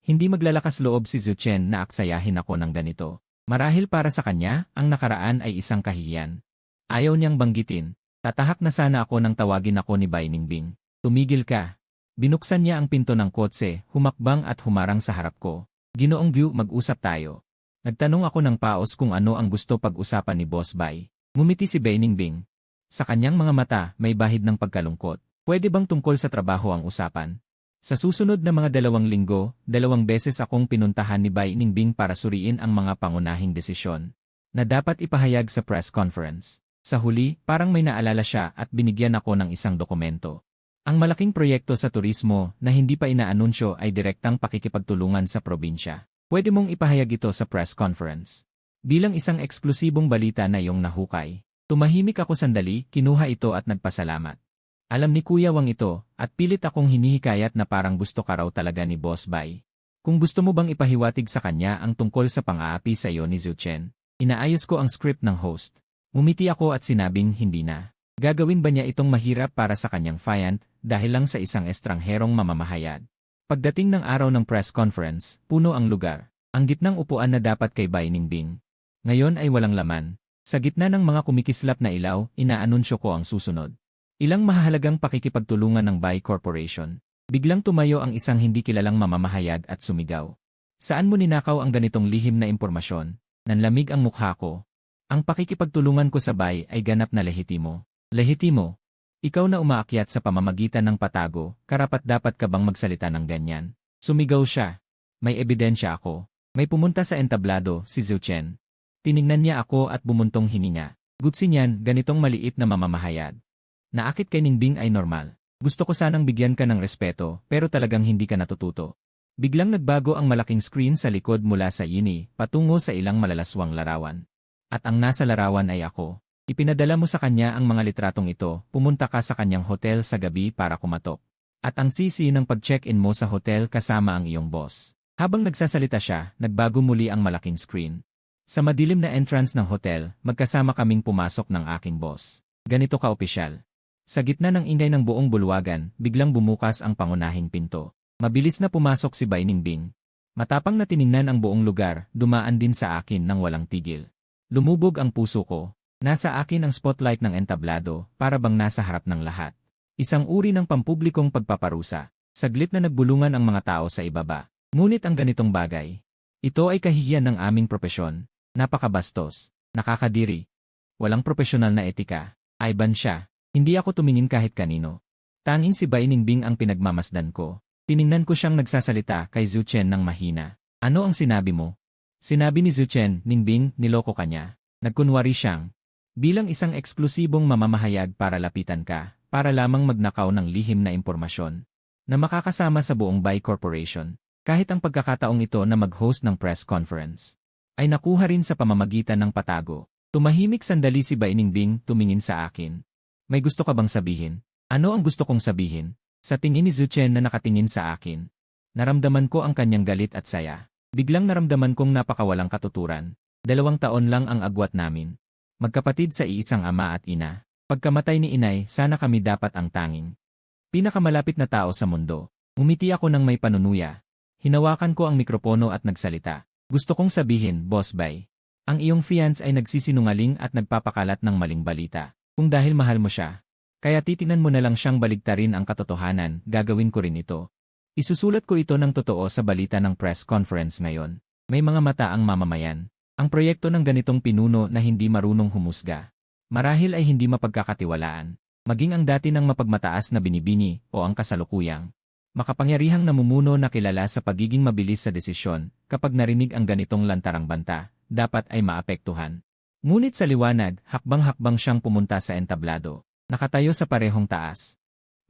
hindi maglalakas loob si Zhou Chen na aksayahin ako ng ganito. Marahil para sa kanya, ang nakaraan ay isang kahihiyan. Ayaw niyang banggitin. Tatahak na sana ako nang tawagin ako ni Bai Ningbing. Tumigil ka. Binuksan niya ang pinto ng kotse, humakbang at humarang sa harap ko. Ginoong Gyu, mag-usap tayo. Nagtanong ako ng paos kung ano ang gusto pag-usapan ni Boss Bai. Ngumiti si Bai Ningbing. Sa kanyang mga mata, may bahid ng pagkalungkot. Pwede bang tungkol sa trabaho ang usapan? Sa susunod na mga 2 linggo, 2 beses akong pinuntahan ni Bai Ningbing para suriin ang mga pangunahing desisyon na dapat ipahayag sa press conference. Sa huli, parang may naalala siya at binigyan ako ng isang dokumento. Ang malaking proyekto sa turismo na hindi pa inaanunsyo ay direktang pakikipagtulungan sa probinsya. Pwede mong ipahayag ito sa press conference. Bilang isang eksklusibong balita na iyong nahukay. Tumahimik ako sandali, kinuha ito at nagpasalamat. Alam ni Kuya Wang ito, at pilit akong hinihikayat na parang gusto ka raw talaga ni Boss Bai. Kung gusto mo bang ipahiwatig sa kanya ang tungkol sa pang-aapi sa iyo ni Zhou Chen, inaayos ko ang script ng host. Umiti ako at sinabing hindi na. Gagawin ba niya itong mahirap para sa kanyang client dahil lang sa isang estrangherong mamamahayag? Pagdating ng araw ng press conference, puno ang lugar. Ang gitnang upuan na dapat kay Bai Ningbing. Ngayon ay walang laman. Sa gitna ng mga kumikislap na ilaw, inaanunsyo ko ang susunod. Ilang mahalagang pakikipagtulungan ng Bai Corporation. Biglang tumayo ang isang hindi kilalang mamamahayag at sumigaw. Saan mo ninakaw ang ganitong lihim na impormasyon? Nanlamig ang mukha ko. Ang pakikipagtulungan ko sa Bai ay ganap na lehitimo. Lehitimo? Ikaw na umaakyat sa pamamagitan ng patago, karapat-dapat ka bang magsalita ng ganyan? Sumigaw siya. May ebidensya ako. May pumunta sa entablado, si Zhou Chen. Tiningnan niya ako at bumuntong hininga. Gutsi niyan, ganitong maliit na mamamahayag. Naakit kay Ningbing ay normal. Gusto ko sanang bigyan ka ng respeto, pero talagang hindi ka natututo. Biglang nagbago ang malaking screen sa likod mula sa Yini, patungo sa ilang malalaswang larawan. At ang nasa larawan ay ako. Ipinadala mo sa kanya ang mga litratong ito, pumunta ka sa kanyang hotel sa gabi para kumatok. At ang sisi ng pag-check-in mo sa hotel kasama ang iyong boss. Habang nagsasalita siya, nagbago muli ang malaking screen. Sa madilim na entrance ng hotel, magkasama kaming pumasok ng aking boss. Ganito ka-opisyal. Sa gitna ng ingay ng buong bulwagan, biglang bumukas ang pangunahing pinto. Mabilis na pumasok si Bai Ningbing. Matapang na tiningnan ang buong lugar, dumaan din sa akin nang walang tigil. Lumubog ang puso ko. Nasa akin ang spotlight ng entablado, para bang nasa harap ng lahat. Isang uri ng pampublikong pagpaparusa. Saglit na nagbulungan ang mga tao sa ibaba. Ngunit ang ganitong bagay. Ito ay kahihiyan ng aming propesyon. Napakabastos. Nakakadiri. Walang propesyonal na etika. Ayban siya. Hindi ako tumingin kahit kanino. Tanging si Bai Ningbing ang pinagmamasdan ko. Tiningnan ko siyang nagsasalita kay Zhou Chen ng mahina. Ano ang sinabi mo? Sinabi ni Zhou Chen, Ningbing, niloko ka niya. Nagkunwari siyang. Bilang isang eksklusibong mamamahayag para lapitan ka, para lamang magnakaw ng lihim na impormasyon. Na makakasama sa buong Bai Corporation. Kahit ang pagkakataong ito na mag-host ng press conference. Ay nakuha rin sa pamamagitan ng patago. Tumahimik sandali si Bai Ningbing, tumingin sa akin. May gusto ka bang sabihin? Ano ang gusto kong sabihin? Sa tingin ni Zhou Chen na nakatingin sa akin. Naramdaman ko ang kanyang galit at saya. Biglang naramdaman kong napakawalang katuturan. 2 taon lang ang agwat namin. Magkapatid sa iisang ama at ina. Pagkamatay ni inay, sana kami dapat ang tanging pinakamalapit na tao sa mundo. Ngumiti ako ng may panunuya. Hinawakan ko ang mikropono at nagsalita. Gusto kong sabihin, Boss Bay. Ang iyong fiance ay nagsisinungaling at nagpapakalat ng maling balita. Kung dahil mahal mo siya, kaya titinan mo na lang siyang baligtarin ang katotohanan, gagawin ko rin ito. Isusulat ko ito ng totoo sa balita ng press conference ngayon. May mga mata ang mamamayan. Ang proyekto ng ganitong pinuno na hindi marunong humusga. Marahil ay hindi mapagkakatiwalaan. Maging ang dati ng mapagmataas na binibini o ang kasalukuyang makapangyarihang namumuno na kilala sa pagiging mabilis sa desisyon, kapag narinig ang ganitong lantarang banta, dapat ay maapektuhan. Ngunit sa liwanag, hakbang-hakbang siyang pumunta sa entablado. Nakatayo sa parehong taas.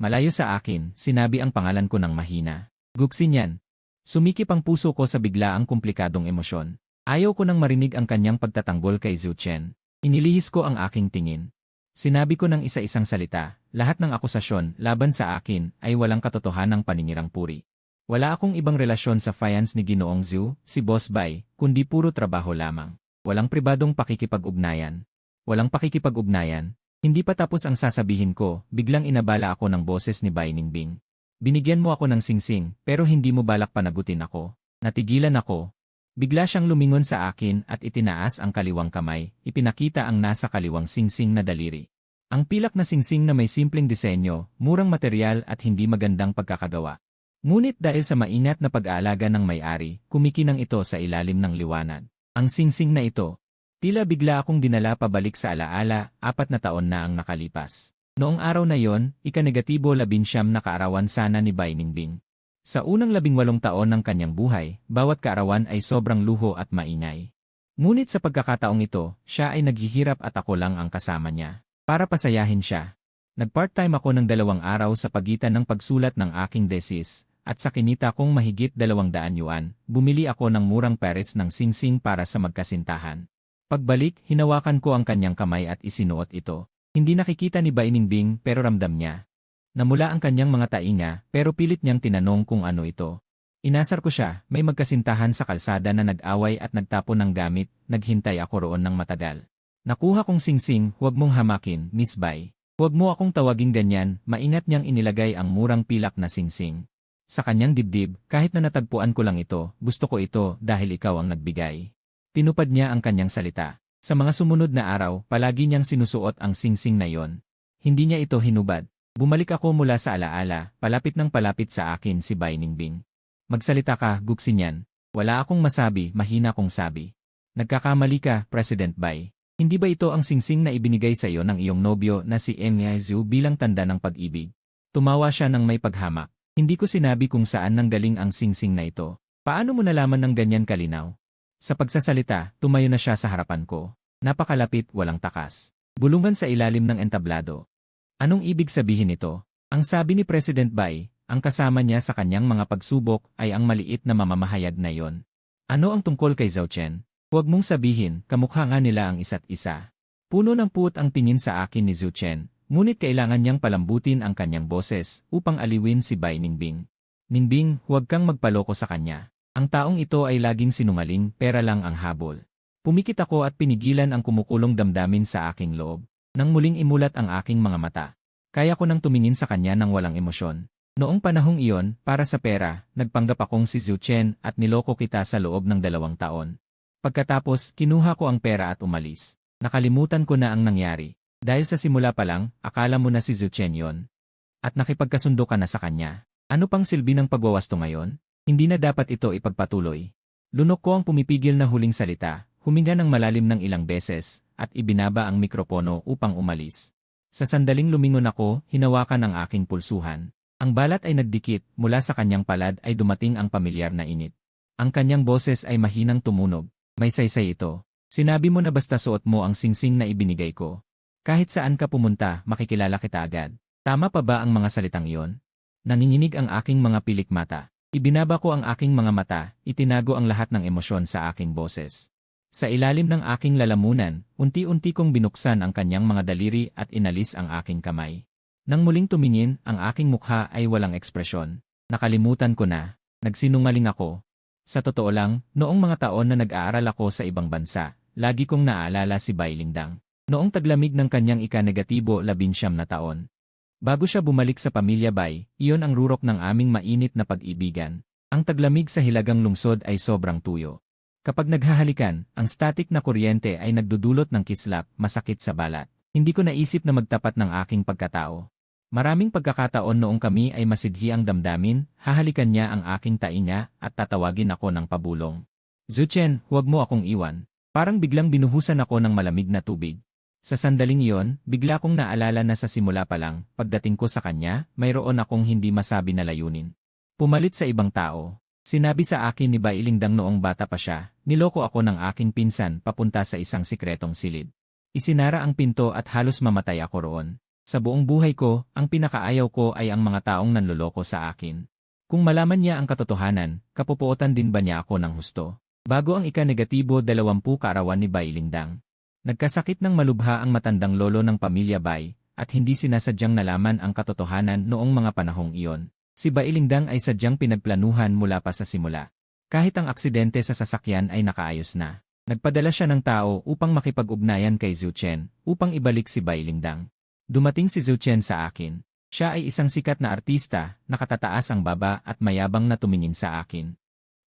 Malayo sa akin, sinabi ang pangalan ko ng mahina. Guxinyan. Sumikip ang puso ko sa biglaang komplikadong emosyon. Ayaw ko nang marinig ang kanyang pagtatanggol kay Zhu Chen. Inilihis ko ang aking tingin. Sinabi ko ng isa-isang salita, lahat ng akusasyon laban sa akin ay walang katotohanang paninirang puri. Wala akong ibang relasyon sa fiance ni Ginoong Zhu, si Boss Bay, kundi puro trabaho lamang. Walang pribadong pakikipag-ugnayan. Walang pakikipag-ugnayan. Hindi pa tapos ang sasabihin ko, biglang inabala ako ng boses ni Bai Ningbing. Binigyan mo ako ng singsing, pero hindi mo balak panagutin ako. Natigilan ako. Bigla siyang lumingon sa akin at itinaas ang kaliwang kamay, ipinakita ang nasa kaliwang singsing na daliri. Ang pilak na singsing na may simpleng disenyo, murang material at hindi magandang pagkakagawa. Ngunit dahil sa maingat na pag-aalaga ng may-ari, kumikinang ito sa ilalim ng liwanag. Ang singsing na ito, tila bigla akong dinala pabalik sa alaala, 4 na taon na ang nakalipas. Noong araw na yon, ika-negatibo 19 na kaarawan sana ni Bai Ningbing. Sa unang 18 taon ng kanyang buhay, bawat kaarawan ay sobrang luho at maingay. Ngunit sa pagkakataong ito, siya ay naghihirap at ako lang ang kasama niya. Para pasayahin siya. Nag-part-time ako ng 2 araw sa pagitan ng pagsulat ng aking thesis, at sa kinita kong mahigit 200 yuan, bumili ako ng murang pares ng singsing para sa magkasintahan. Pagbalik, hinawakan ko ang kanyang kamay at isinuot ito. Hindi nakikita ni Bai Ningbing pero ramdam niya. Namula ang kanyang mga tainga pero pilit niyang tinanong kung ano ito. Inasar ko siya, may magkasintahan sa kalsada na nag-away at nagtapon ng gamit, naghintay ako roon ng matagal. Nakuha kong singsing, huwag mong hamakin, Miss Bai. Huwag mo akong tawaging ganyan, maingat niyang inilagay ang murang pilak na singsing. Sa kanyang dibdib, kahit na natagpuan ko lang ito, gusto ko ito dahil ikaw ang nagbigay. Tinupad niya ang kanyang salita. Sa mga sumunod na araw, palagi niyang sinusuot ang singsing na yon. Hindi niya ito hinubad. Bumalik ako mula sa alaala, palapit ng palapit sa akin si Bai Ningbing. Magsalita ka, Guxinyan. Wala akong masabi, mahina kong sabi. Nagkakamali ka, President Bai. Hindi ba ito ang singsing na ibinigay sa iyo ng iyong nobyo na si Eng Zhu bilang tanda ng pag-ibig? Tumawa siya ng may paghamak. Hindi ko sinabi kung saan nanggaling ang singsing na ito. Paano mo nalaman ng ganyan kalinaw? Sa pagsasalita, tumayo na siya sa harapan ko. Napakalapit, walang takas. Bulungan sa ilalim ng entablado. Anong ibig sabihin nito? Ang sabi ni President Bai, ang kasama niya sa kanyang mga pagsubok ay ang maliit na mamamahayag na yon. Ano ang tungkol kay Zhao Chen? Huwag mong sabihin, kamukha nga nila ang isa't isa. Puno ng puot ang tingin sa akin ni Zhao Chen, ngunit kailangan niyang palambutin ang kanyang boses upang aliwin si Bai Ningbing. Ningbing, huwag kang magpaloko sa kanya. Ang taong ito ay laging sinungaling, pera lang ang habol. Pumikit ako at pinigilan ang kumukulong damdamin sa aking loob. Nang muling imulat ang aking mga mata, kaya ko nang tumingin sa kanya ng walang emosyon. Noong panahong iyon, para sa pera, nagpanggap akong si Zhu Chen at niloko kita sa loob ng 2 taon. Pagkatapos, kinuha ko ang pera at umalis. Nakalimutan ko na ang nangyari. Dahil sa simula pa lang, akala mo na si Zhu Chen yon. At nakipagkasundo ka na sa kanya. Ano pang silbi ng pagwawasto ngayon? Hindi na dapat ito ipagpatuloy. Lunok ko ang pumipigil na huling salita. Huminga ng malalim ng ilang beses, at ibinaba ang mikropono upang umalis. Sa sandaling lumingon ako, hinawakan ang aking pulsuhan. Ang balat ay nagdikit, mula sa kanyang palad ay dumating ang pamilyar na init. Ang kanyang boses ay mahinang tumunog. May saysay ito. Sinabi mo na basta suot mo ang singsing na ibinigay ko. Kahit saan ka pumunta, makikilala kita agad. Tama pa ba ang mga salitang iyon? Nanginginig ang aking mga pilik mata. Ibinaba ko ang aking mga mata, itinago ang lahat ng emosyon sa aking boses. Sa ilalim ng aking lalamunan, unti-unti kong binuksan ang kanyang mga daliri at inalis ang aking kamay. Nang muling tumingin, ang aking mukha ay walang ekspresyon. Nakalimutan ko na. Nagsinungaling ako. Sa totoo lang, noong mga taon na nag-aaral ako sa ibang bansa, lagi kong naaalala si Bai Lingdang. Noong taglamig ng kanyang ika-negatibo 19 na taon. Bago siya bumalik sa pamilya Bai, iyon ang rurok ng aming mainit na pag-ibigan. Ang taglamig sa hilagang lungsod ay sobrang tuyo. Kapag naghahalikan, ang static na kuryente ay nagdudulot ng kislap, masakit sa balat. Hindi ko naisip na magtapat ng aking pagkatao. Maraming pagkakataon noong kami ay masidhi ang damdamin, hahalikan niya ang aking tainga at tatawagin ako ng pabulong. Zuchen, huwag mo akong iwan. Parang biglang binuhusan ako ng malamig na tubig. Sa sandaling iyon, bigla kong naalala na sa simula pa lang, pagdating ko sa kanya, mayroon akong hindi masabi na layunin. Pumalit sa ibang tao. Sinabi sa akin ni Bai Lingdang noong bata pa siya, niloko ako ng aking pinsan papunta sa isang sikretong silid. Isinara ang pinto at halos mamatay ako roon. Sa buong buhay ko, ang pinakaayaw ko ay ang mga taong nanloloko sa akin. Kung malaman niya ang katotohanan, kapupuotan din ba niya ako ng husto? Bago ang ika-negatibo 20 kaarawan ni Bai Lingdang. Nagkasakit ng malubha ang matandang lolo ng pamilya Bai, at hindi sinasadyang nalaman ang katotohanan noong mga panahong iyon. Si Bai Lingdang ay sadyang pinagplanuhan mula pa sa simula. Kahit ang aksidente sa sasakyan ay nakaayos na. Nagpadala siya ng tao upang makipag-ugnayan kay Zhu Chen, upang ibalik si Bai Lingdang. Dumating si Zhu Chen sa akin. Siya ay isang sikat na artista, nakatataas ang baba at mayabang na tumingin sa akin.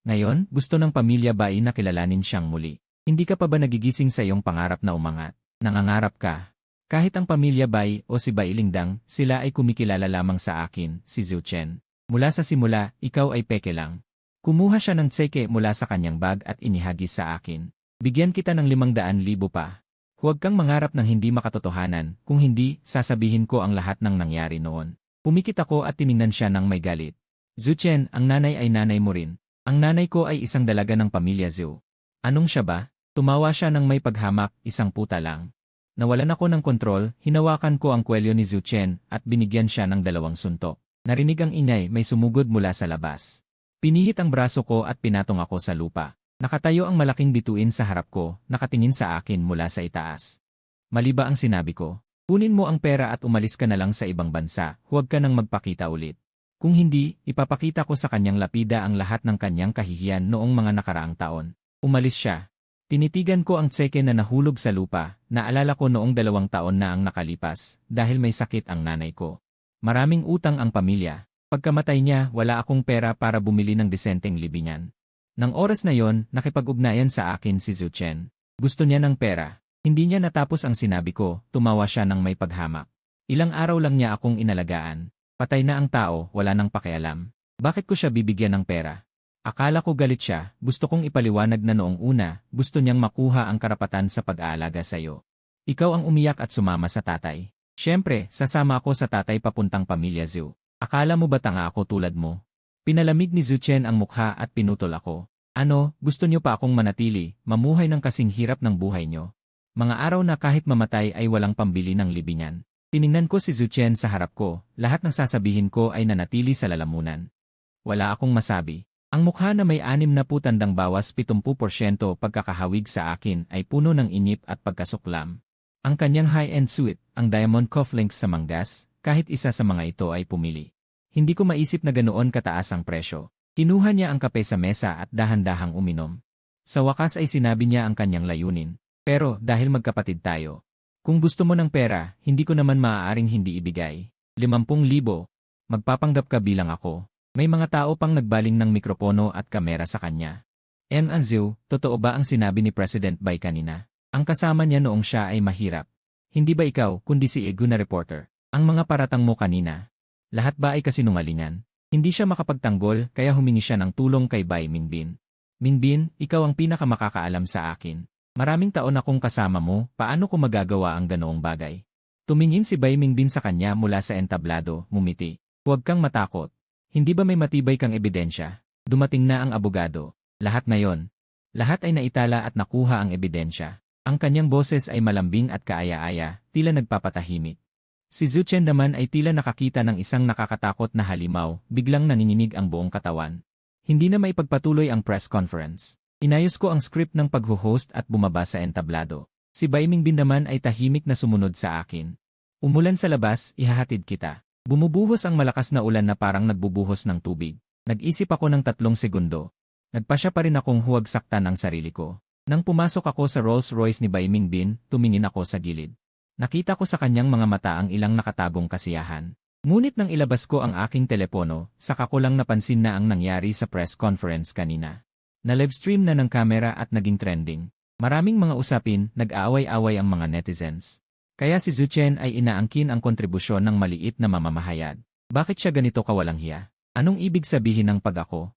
Ngayon, gusto ng pamilya Bai na kilalanin siyang muli. Hindi ka pa ba nagigising sa iyong pangarap na umangat? Nangangarap ka. Kahit ang pamilya Bai o si Bai Lingdang, sila ay kumikilala lamang sa akin, si Zhu Chen. Mula sa simula, ikaw ay peke lang. Kumuha siya ng tseke mula sa kanyang bag at inihagis sa akin. Bigyan kita ng 500,000 pa. Huwag kang mangarap ng hindi makatotohanan, kung hindi, sasabihin ko ang lahat ng nangyari noon. Pumikit ako at tiningnan siya ng may galit. Zhu Chen, ang nanay ay nanay mo rin. Ang nanay ko ay isang dalaga ng pamilya Zhu. Anong siya ba? Tumawa siya ng may paghamak, isang puta lang. Nawalan ako ng kontrol, hinawakan ko ang kwelyo ni Zhu Chen at binigyan siya ng 2 suntok. Narinig ang ingay, may sumugod mula sa labas. Pinihit ang braso ko at pinatong ako sa lupa. Nakatayo ang malaking bituin sa harap ko, nakatingin sa akin mula sa itaas. Mali ba ang sinabi ko? Kunin mo ang pera at umalis ka na lang sa ibang bansa, huwag ka nang magpakita ulit. Kung hindi, ipapakita ko sa kanyang lapida ang lahat ng kanyang kahihiyan noong mga nakaraang taon. Umalis siya. Tinitigan ko ang tseke na nahulog sa lupa, naalala ko noong 2 taon na ang nakalipas, dahil may sakit ang nanay ko. Maraming utang ang pamilya. Pagkamatay niya, wala akong pera para bumili ng disenteng libingan. Nang oras na yon, nakipag-ugnayan sa akin si Zhu Chen. Gusto niya ng pera. Hindi niya natapos ang sinabi ko, tumawa siya ng may paghamak. Ilang araw lang niya akong inalagaan. Patay na ang tao, wala nang pakialam. Bakit ko siya bibigyan ng pera? Akala ko galit siya, gusto kong ipaliwanag na noong una, gusto niyang makuha ang karapatan sa pag-aalaga sa iyo. Ikaw ang umiyak at sumama sa tatay. Siyempre, sasama ako sa tatay papuntang pamilya Zhu. Akala mo ba tanga ako tulad mo? Pinalamig ni Zhu Chen ang mukha at pinutol ako. Ano, gusto niyo pa akong manatili, mamuhay ng kasing hirap ng buhay niyo? Mga araw na kahit mamatay ay walang pambili ng libingan. Tiningnan ko si Zhu Chen sa harap ko, lahat ng sasabihin ko ay nanatili sa lalamunan. Wala akong masabi. Ang mukha na may 60 tandang bawas 70% pagkakahawig sa akin ay puno ng inip at pagkasuklam. Ang kanyang high-end suite, ang diamond cufflinks sa manggas, kahit isa sa mga ito ay pumili. Hindi ko maisip na ganoon kataas ang presyo. Kinuha niya ang kape sa mesa at dahan-dahang uminom. Sa wakas ay sinabi niya ang kanyang layunin. Pero dahil magkapatid tayo, kung gusto mo ng pera, hindi ko naman maaaring hindi ibigay. 50,000, magpapanggap ka bilang ako. May mga tao pang nagbaling ng mikropono at kamera sa kanya. Anzio, totoo ba ang sinabi ni President Bai kanina? Ang kasama niya noong siya ay mahirap. Hindi ba ikaw, kundi si Egu na reporter? Ang mga paratang mo kanina. Lahat ba ay kasinungalingan? Hindi siya makapagtanggol kaya humingi siya ng tulong kay Bai Mingbin. Mingbin, ikaw ang pinakamakakaalam sa akin. Maraming taon akong kasama mo, paano ko magagawa ang ganoong bagay? Tumingin si Bai Mingbin sa kanya mula sa entablado, ngumiti. Huwag kang matakot. Hindi ba may matibay kang ebidensya? Dumating na ang abogado. Lahat na yon. Lahat ay naitala at nakuha ang ebidensya. Ang kanyang boses ay malambing at kaaya-aya, tila nagpapatahimik. Si Zhu Chen naman ay tila nakakita ng isang nakakatakot na halimaw, biglang nanginginig ang buong katawan. Hindi na maipagpatuloy ang press conference. Inayos ko ang script ng pagho-host at bumaba sa entablado. Si Bai Mingbin naman ay tahimik na sumunod sa akin. Umulan sa labas, ihahatid kita. Bumubuhos ang malakas na ulan na parang nagbubuhos ng tubig. Nag-isip ako ng 3 segundo. Nagpasya pa rin akong huwag saktan ang sarili ko. Nang pumasok ako sa Rolls-Royce ni Bai Mingbin, tumingin ako sa gilid. Nakita ko sa kanyang mga mata ang ilang nakatagong kasiyahan. Ngunit nang ilabas ko ang aking telepono, saka ko lang napansin na ang nangyari sa press conference kanina. Na-livestream na ng kamera at naging trending. Maraming mga usapin, nag-aaway-away ang mga netizens. Kaya si Zhu Chen ay inaangkin ang kontribusyon ng maliit na mamamahayag. Bakit siya ganito kawalang hiya? Anong ibig sabihin ng pag-ako?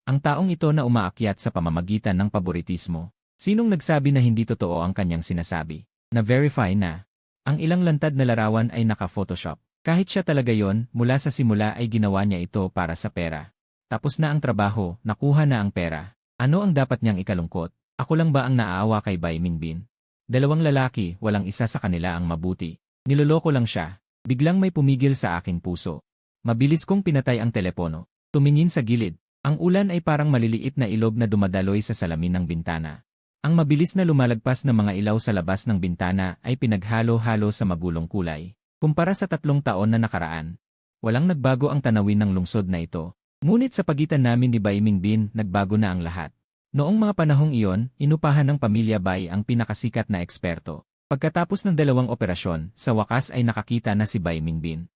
Ang taong ito na umaakyat sa pamamagitan ng paboritismo. Sinong nagsabi na hindi totoo ang kanyang sinasabi? Na-verify na. Ang ilang lantad na larawan ay naka-photoshop. Kahit siya talaga yon, mula sa simula ay ginawa niya ito para sa pera. Tapos na ang trabaho, nakuha na ang pera. Ano ang dapat niyang ikalungkot? Ako lang ba ang naaawa kay Bai Mingbin? 2 lalaki, walang isa sa kanila ang mabuti. Niloloko lang siya. Biglang may pumigil sa aking puso. Mabilis kong pinatay ang telepono. Tumingin sa gilid. Ang ulan ay parang maliliit na ilog na dumadaloy sa salamin ng bintana. Ang mabilis na lumalagpas na mga ilaw sa labas ng bintana ay pinaghalo-halo sa magulong kulay. Kumpara sa 3 taon na nakaraan, walang nagbago ang tanawin ng lungsod na ito. Ngunit sa pagitan namin ni Bai Mingbin, nagbago na ang lahat. Noong mga panahong iyon, inupahan ng pamilya Bai ang pinakasikat na eksperto. Pagkatapos ng 2 operasyon, sa wakas ay nakakita na si Bai Mingbin.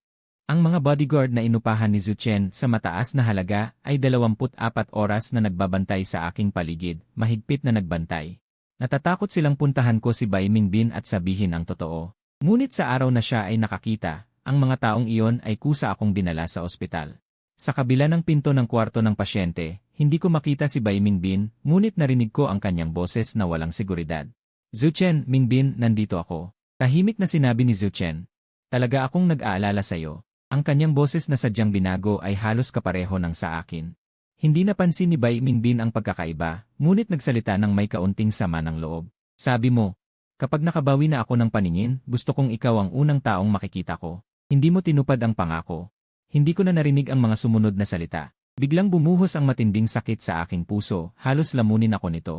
Ang mga bodyguard na inupahan ni Zhu Chen sa mataas na halaga ay 24 oras na nagbabantay sa aking paligid, mahigpit na nagbantay. Natatakot silang puntahan ko si Bai Mingbin at sabihin ang totoo. Ngunit sa araw na siya ay nakakita, ang mga taong iyon ay kusa akong dinala sa ospital. Sa kabila ng pinto ng kwarto ng pasyente, hindi ko makita si Bai Mingbin, ngunit narinig ko ang kanyang boses na walang seguridad. Zhu Chen, Mingbin, nandito ako. Tahimik na sinabi ni Zhu Chen. Talaga akong nag-aalala sa'yo. Ang kanyang boses na sadyang binago ay halos kapareho ng sa akin. Hindi napansin ni Bai Mingbin ang pagkakaiba, ngunit nagsalita ng may kaunting sama ng loob. Sabi mo, kapag nakabawi na ako ng paningin, gusto kong ikaw ang unang taong makikita ko. Hindi mo tinupad ang pangako. Hindi ko na narinig ang mga sumunod na salita. Biglang bumuhos ang matinding sakit sa aking puso, halos lamunin ako nito.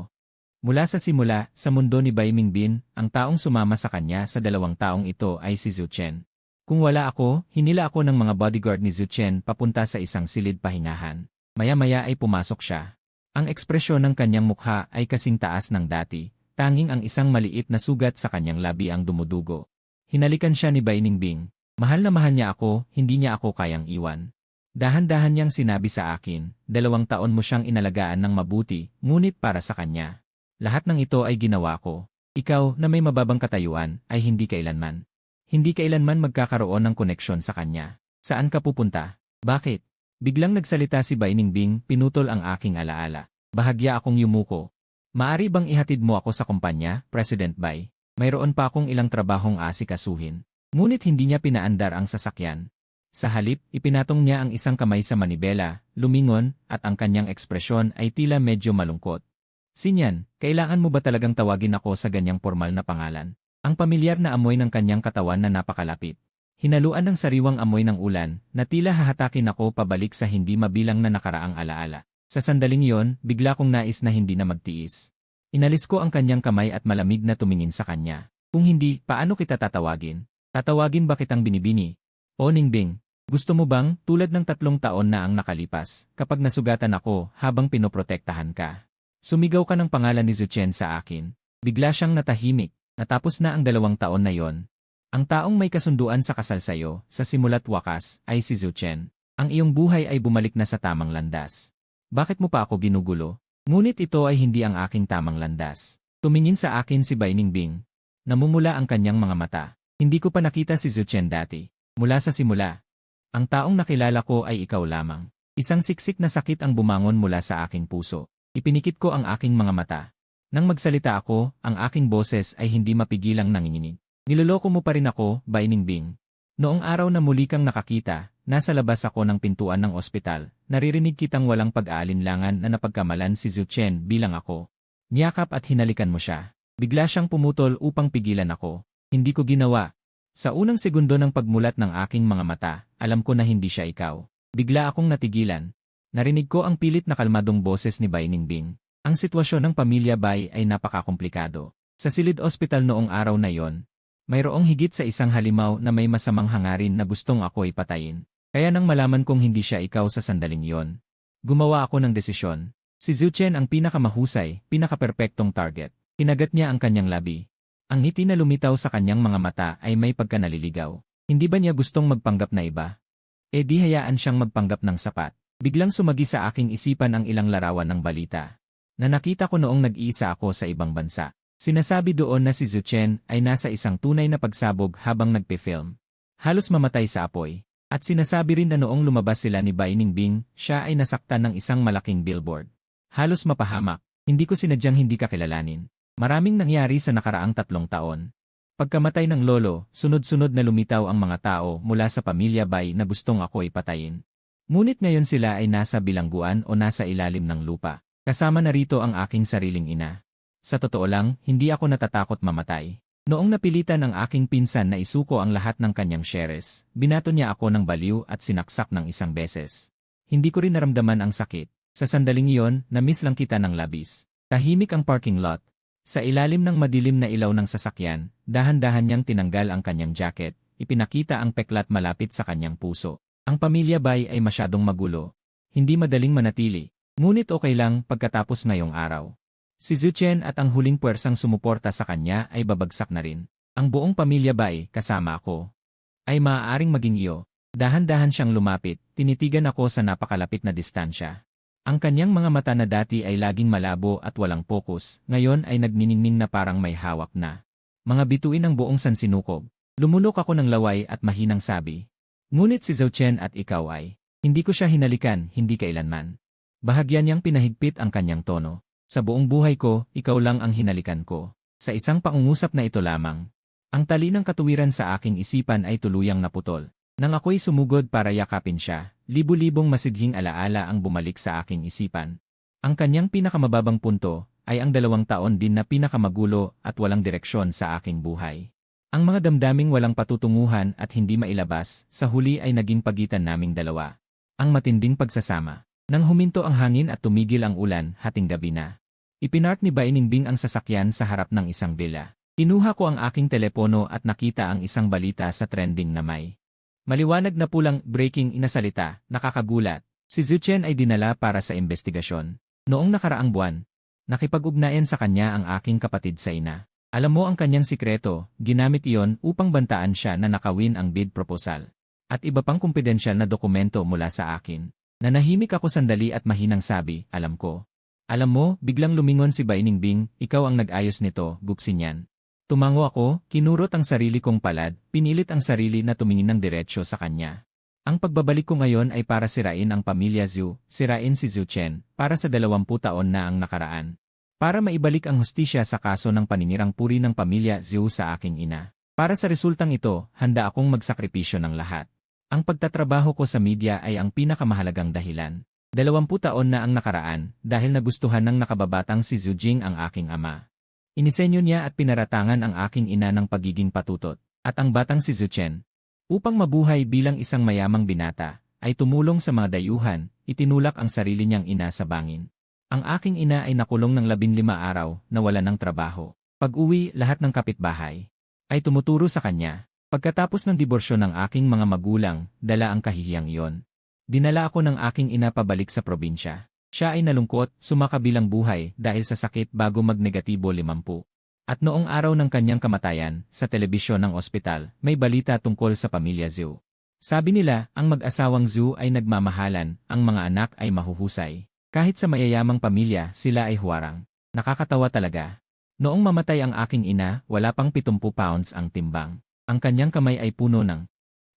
Mula sa simula, sa mundo ni Bai Mingbin, ang taong sumama sa kanya sa 2 taong ito ay si Zhu Chen. Kung wala ako, hinila ako ng mga bodyguard ni Zhu Chen papunta sa isang silid pahingahan. Maya-maya ay pumasok siya. Ang ekspresyon ng kanyang mukha ay kasing taas ng dati, tanging ang isang maliit na sugat sa kanyang labi ang dumudugo. Hinalikan siya ni Bai Mingbin. Mahal na mahal niya ako, hindi niya ako kayang iwan. Dahan-dahan niyang sinabi sa akin, 2 taon mo siyang inalagaan ng mabuti, ngunit para sa kanya. Lahat ng ito ay ginawa ko. Ikaw, na may mababang katayuan, ay hindi kailanman. Hindi kailanman magkakaroon ng koneksyon sa kanya. Saan ka pupunta? Bakit? Biglang nagsalita si Bai Mingbin, pinutol ang aking alaala. Bahagya akong yumuko. Maari bang ihatid mo ako sa kumpanya, President Bai? Mayroon pa akong ilang trabahong asikasuhin. Ngunit hindi niya pinaandar ang sasakyan. Sa halip, ipinatong niya ang isang kamay sa manibela, lumingon, at ang kanyang ekspresyon ay tila medyo malungkot. Sinyan, kailangan mo ba talagang tawagin ako sa ganyang formal na pangalan? Ang pamilyar na amoy ng kanyang katawan na napakalapit. Hinaluan ng sariwang amoy ng ulan, na tila hahatakin ako pabalik sa hindi mabilang na nakaraang alaala. Sa sandaling iyon, bigla kong nais na hindi na magtiis. Inalis ko ang kanyang kamay at malamig na tumingin sa kanya. Kung hindi, paano kita tatawagin? Tatawagin ba kitang binibini? O Ningbing, gusto mo bang, tulad ng 3 taon na ang nakalipas, kapag nasugatan ako habang pinoprotektahan ka? Sumigaw ka ng pangalan ni Zhu Chen sa akin. Bigla siyang natahimik. Natapos na ang 2 taon na yon. Ang taong may kasunduan sa kasal sayo, sa simula't wakas, ay si Zhu Chen. Ang iyong buhay ay bumalik na sa tamang landas. Bakit mo pa ako ginugulo? Ngunit ito ay hindi ang aking tamang landas. Tumingin sa akin si Bai Mingbin. Namumula ang kanyang mga mata. Hindi ko pa nakita si Zhu Chen dati. Mula sa simula. Ang taong nakilala ko ay ikaw lamang. Isang siksik na sakit ang bumangon mula sa aking puso. Ipinikit ko ang aking mga mata. Nang magsalita ako, ang aking boses ay hindi mapigilang nanginginig. Niloloko mo pa rin ako, Bai Mingbin. Noong araw na muli kang nakakita, nasa labas ako ng pintuan ng ospital, naririnig kitang walang pag-aalinlangan na napagkamalan si Zhu Chen bilang ako. Niyakap at hinalikan mo siya. Bigla siyang pumutol upang pigilan ako. Hindi ko ginawa. Sa unang segundo ng pagmulat ng aking mga mata, alam ko na hindi siya ikaw. Bigla akong natigilan. Narinig ko ang pilit na kalmadong boses ni Bai Mingbin. Ang sitwasyon ng pamilya Bai ay napakakomplikado. Sa silid ospital noong araw na yon, mayroong higit sa isang halimaw na may masamang hangarin na gustong ako ipatayin. Kaya nang malaman kong hindi siya ikaw sa sandaling yon, Gumawa ako ng desisyon. Si Zhu Chen ang pinakamahusay, pinakaperpektong target. Kinagat niya ang kanyang labi. Ang ngiti na lumitaw sa kanyang mga mata ay may pagkanaliligaw. Hindi ba niya gustong magpanggap na iba? E di hayaan siyang magpanggap ng sapat. Biglang sumagi sa aking isipan ang ilang larawan ng balita. Na nakita ko noong nag-iisa ako sa ibang bansa. Sinasabi doon na si Zhu Chen ay nasa isang tunay na pagsabog habang nagpe-film. Halos mamatay sa apoy. At sinasabi rin na noong lumabas sila ni Bai Ningbing, siya ay nasaktan ng isang malaking billboard. Halos mapahamak. Hindi ko sinadyang hindi kakilalanin. Maraming nangyari sa nakaraang 3 taon. Pagkamatay ng lolo, sunod-sunod na lumitaw ang mga tao mula sa pamilya Bai na gustong ako ipatayin. Ngunit ngayon sila ay nasa bilangguan o nasa ilalim ng lupa. Kasama na rito ang aking sariling ina. Sa totoo lang, hindi ako natatakot mamatay. Noong napilitan ang aking pinsan na isuko ang lahat ng kanyang shares, binato niya ako ng baliw at sinaksak ng 1 beses. Hindi ko rin naramdaman ang sakit. Sa sandaling iyon, na-miss lang kita ng labis. Tahimik ang parking lot. Sa ilalim ng madilim na ilaw ng sasakyan, dahan-dahan niyang tinanggal ang kanyang jacket, ipinakita ang peklat malapit sa kanyang puso. Ang pamilya Bai ay masyadong magulo. Hindi madaling manatili. Ngunit okay lang pagkatapos ngayong araw. Si Zhu Chen at ang huling puwersang sumuporta sa kanya ay babagsak na rin. Ang buong pamilya Bai, kasama ako, ay maaaring maging iyo. Dahan-dahan siyang lumapit, tinitigan ako sa napakalapit na distansya. Ang kanyang mga mata na dati ay laging malabo at walang pokus, ngayon ay nagniningning na parang may hawak na. Mga bituin ng buong sansinukob. Lumulok ako ng laway at mahinang sabi. Ngunit si Zhu Chen at ikaw ay, hindi ko siya hinalikan, hindi kailanman. Bahagyan niyang pinahigpit ang kanyang tono. Sa buong buhay ko, ikaw lang ang hinalikan ko. Sa isang pangungusap na ito lamang. Ang talinang katuwiran sa aking isipan ay tuluyang naputol. Nang ako'y sumugod para yakapin siya, libu-libong masidhing alaala ang bumalik sa aking isipan. Ang kanyang pinakamababang punto ay ang 2 taon din na pinakamagulo at walang direksyon sa aking buhay. Ang mga damdaming walang patutunguhan at hindi mailabas, sa huli ay naging pagitan naming dalawa. Ang matinding pagsasama. Nang huminto ang hangin at tumigil ang ulan, hating gabi na. Ipinark ni Bai Ningbing ang sasakyan sa harap ng isang villa. Kinuha ko ang aking telepono at nakita ang isang balita sa trending na may maliwanag na pulang breaking inasalita, nakakagulat. Si Zhu Chen ay dinala para sa investigasyon. Noong nakaraang buwan, nakipag-ugnayan sa kanya ang aking kapatid sa ina. Alam mo ang kanyang sikreto, ginamit iyon upang bantaan siya na nakawin ang bid proposal. At iba pang kumpidensyal na dokumento mula sa akin. Nanahimik ako sandali at mahinang sabi, alam ko. Alam mo, biglang lumingon si Bai Ningbing, ikaw ang nag-ayos nito, guksin yan. Tumango ako, kinurot ang sarili kong palad, pinilit ang sarili na tumingin ng diretsyo sa kanya. Ang pagbabalik ko ngayon ay para sirain ang pamilya Zhu, sirain si Zhu Chen, para sa 20 taon na ang nakaraan. Para maibalik ang hustisya sa kaso ng paninirang puri ng pamilya Zhu sa aking ina. Para sa resultang ito, handa akong magsakripisyo ng lahat. Ang pagtatrabaho ko sa media ay ang pinakamahalagang dahilan. 20 taon na ang nakaraan dahil nagustuhan ng nakababatang si Zhu Jing ang aking ama. Inisenyo niya at pinaratangan ang aking ina ng pagiging patutot, at ang batang si Zhu Chen. Upang mabuhay bilang isang mayamang binata, ay tumulong sa mga dayuhan, itinulak ang sarili niyang ina sa bangin. Ang aking ina ay nakulong ng 15 araw na wala ng trabaho. Pag-uwi, lahat ng kapitbahay ay tumuturo sa kanya. Pagkatapos ng diborsyo ng aking mga magulang, dala ang kahihiyang iyon. Dinala ako ng aking ina pabalik sa probinsya. Siya ay nalungkot, sumakabilang buhay dahil sa sakit bago mag-negatibo 50. At noong araw ng kanyang kamatayan, sa telebisyon ng ospital, may balita tungkol sa pamilya Zhu. Sabi nila, ang mag-asawang Zhu ay nagmamahalan, ang mga anak ay mahuhusay. Kahit sa mayayamang pamilya, sila ay huwarang. Nakakatawa talaga. Noong mamatay ang aking ina, wala pang 70 pounds ang timbang. Ang kanyang kamay ay puno ng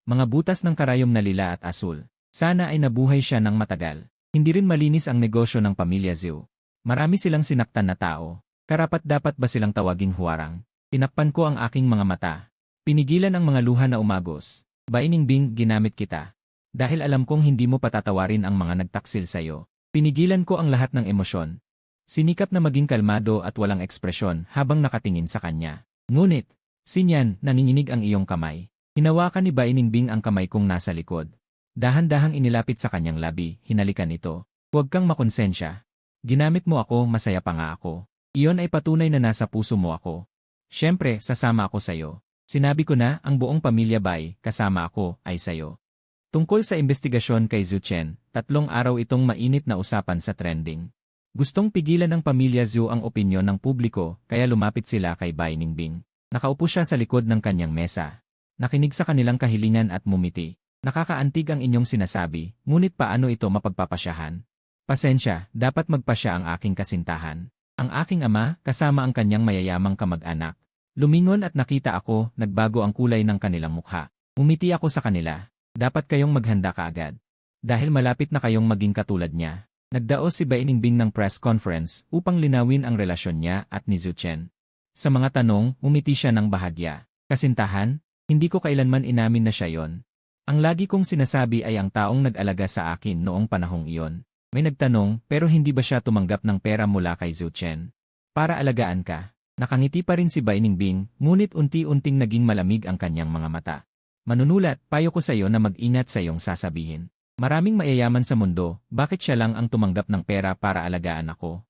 mga butas ng karayom na lila at asul. Sana ay nabuhay siya ng matagal. Hindi rin malinis ang negosyo ng pamilya Zhu. Marami silang sinaktan na tao. Karapat-dapat ba silang tawaging huwarang? Tinakpan ko ang aking mga mata. Pinigilan ang mga luha na umagos. Bai Ningbing, ginamit kita. Dahil alam kong hindi mo patatawarin ang mga nagtaksil sa'yo. Pinigilan ko ang lahat ng emosyon. Sinikap na maging kalmado at walang ekspresyon habang nakatingin sa kanya. Ngunit, Sinyan, nanginginig ang iyong kamay. Hinawakan ni Bai Ningbing ang kamay kong nasa likod. Dahan-dahang inilapit sa kanyang labi, hinalikan ito. Huwag kang makonsensya. Ginamit mo ako, masaya pa nga ako. Iyon ay patunay na nasa puso mo ako. Siyempre, sasama ako sa'yo. Sinabi ko na, ang buong pamilya Bai, kasama ako, ay sa'yo. Tungkol sa investigasyon kay Zhu Chen, 3 araw itong mainit na usapan sa trending. Gustong pigilan ng pamilya Zhu ang opinyon ng publiko kaya lumapit sila kay Bai Ningbing. Nakaupo siya sa likod ng kanyang mesa. Nakinig sa kanilang kahilingan at mumiti. Nakakaantig ang inyong sinasabi, ngunit paano ito mapagpapasyahan? Pasensya, dapat magpasya ang aking kasintahan. Ang aking ama, kasama ang kanyang mayayamang kamag-anak. Lumingon at nakita ako, nagbago ang kulay ng kanilang mukha. Umiti ako sa kanila. Dapat kayong maghanda kaagad. Dahil malapit na kayong maging katulad niya. Nagdaos si Bai Ningbing ng press conference upang linawin ang relasyon niya at ni Zhu Chen. Sa mga tanong, umiti siya ng bahagya. Kasintahan? Hindi ko kailanman inamin na siya yon. Ang lagi kong sinasabi ay ang taong nag-alaga sa akin noong panahong iyon. May nagtanong, pero hindi ba siya tumanggap ng pera mula kay Zhu Chen? Para alagaan ka. Nakangiti pa rin si Bai Ningbing, ngunit unti-unting naging malamig ang kanyang mga mata. Manunulat, payo ko sa iyo na mag-ingat sa iyong sasabihin. Maraming mayayaman sa mundo, bakit siya lang ang tumanggap ng pera para alagaan ako?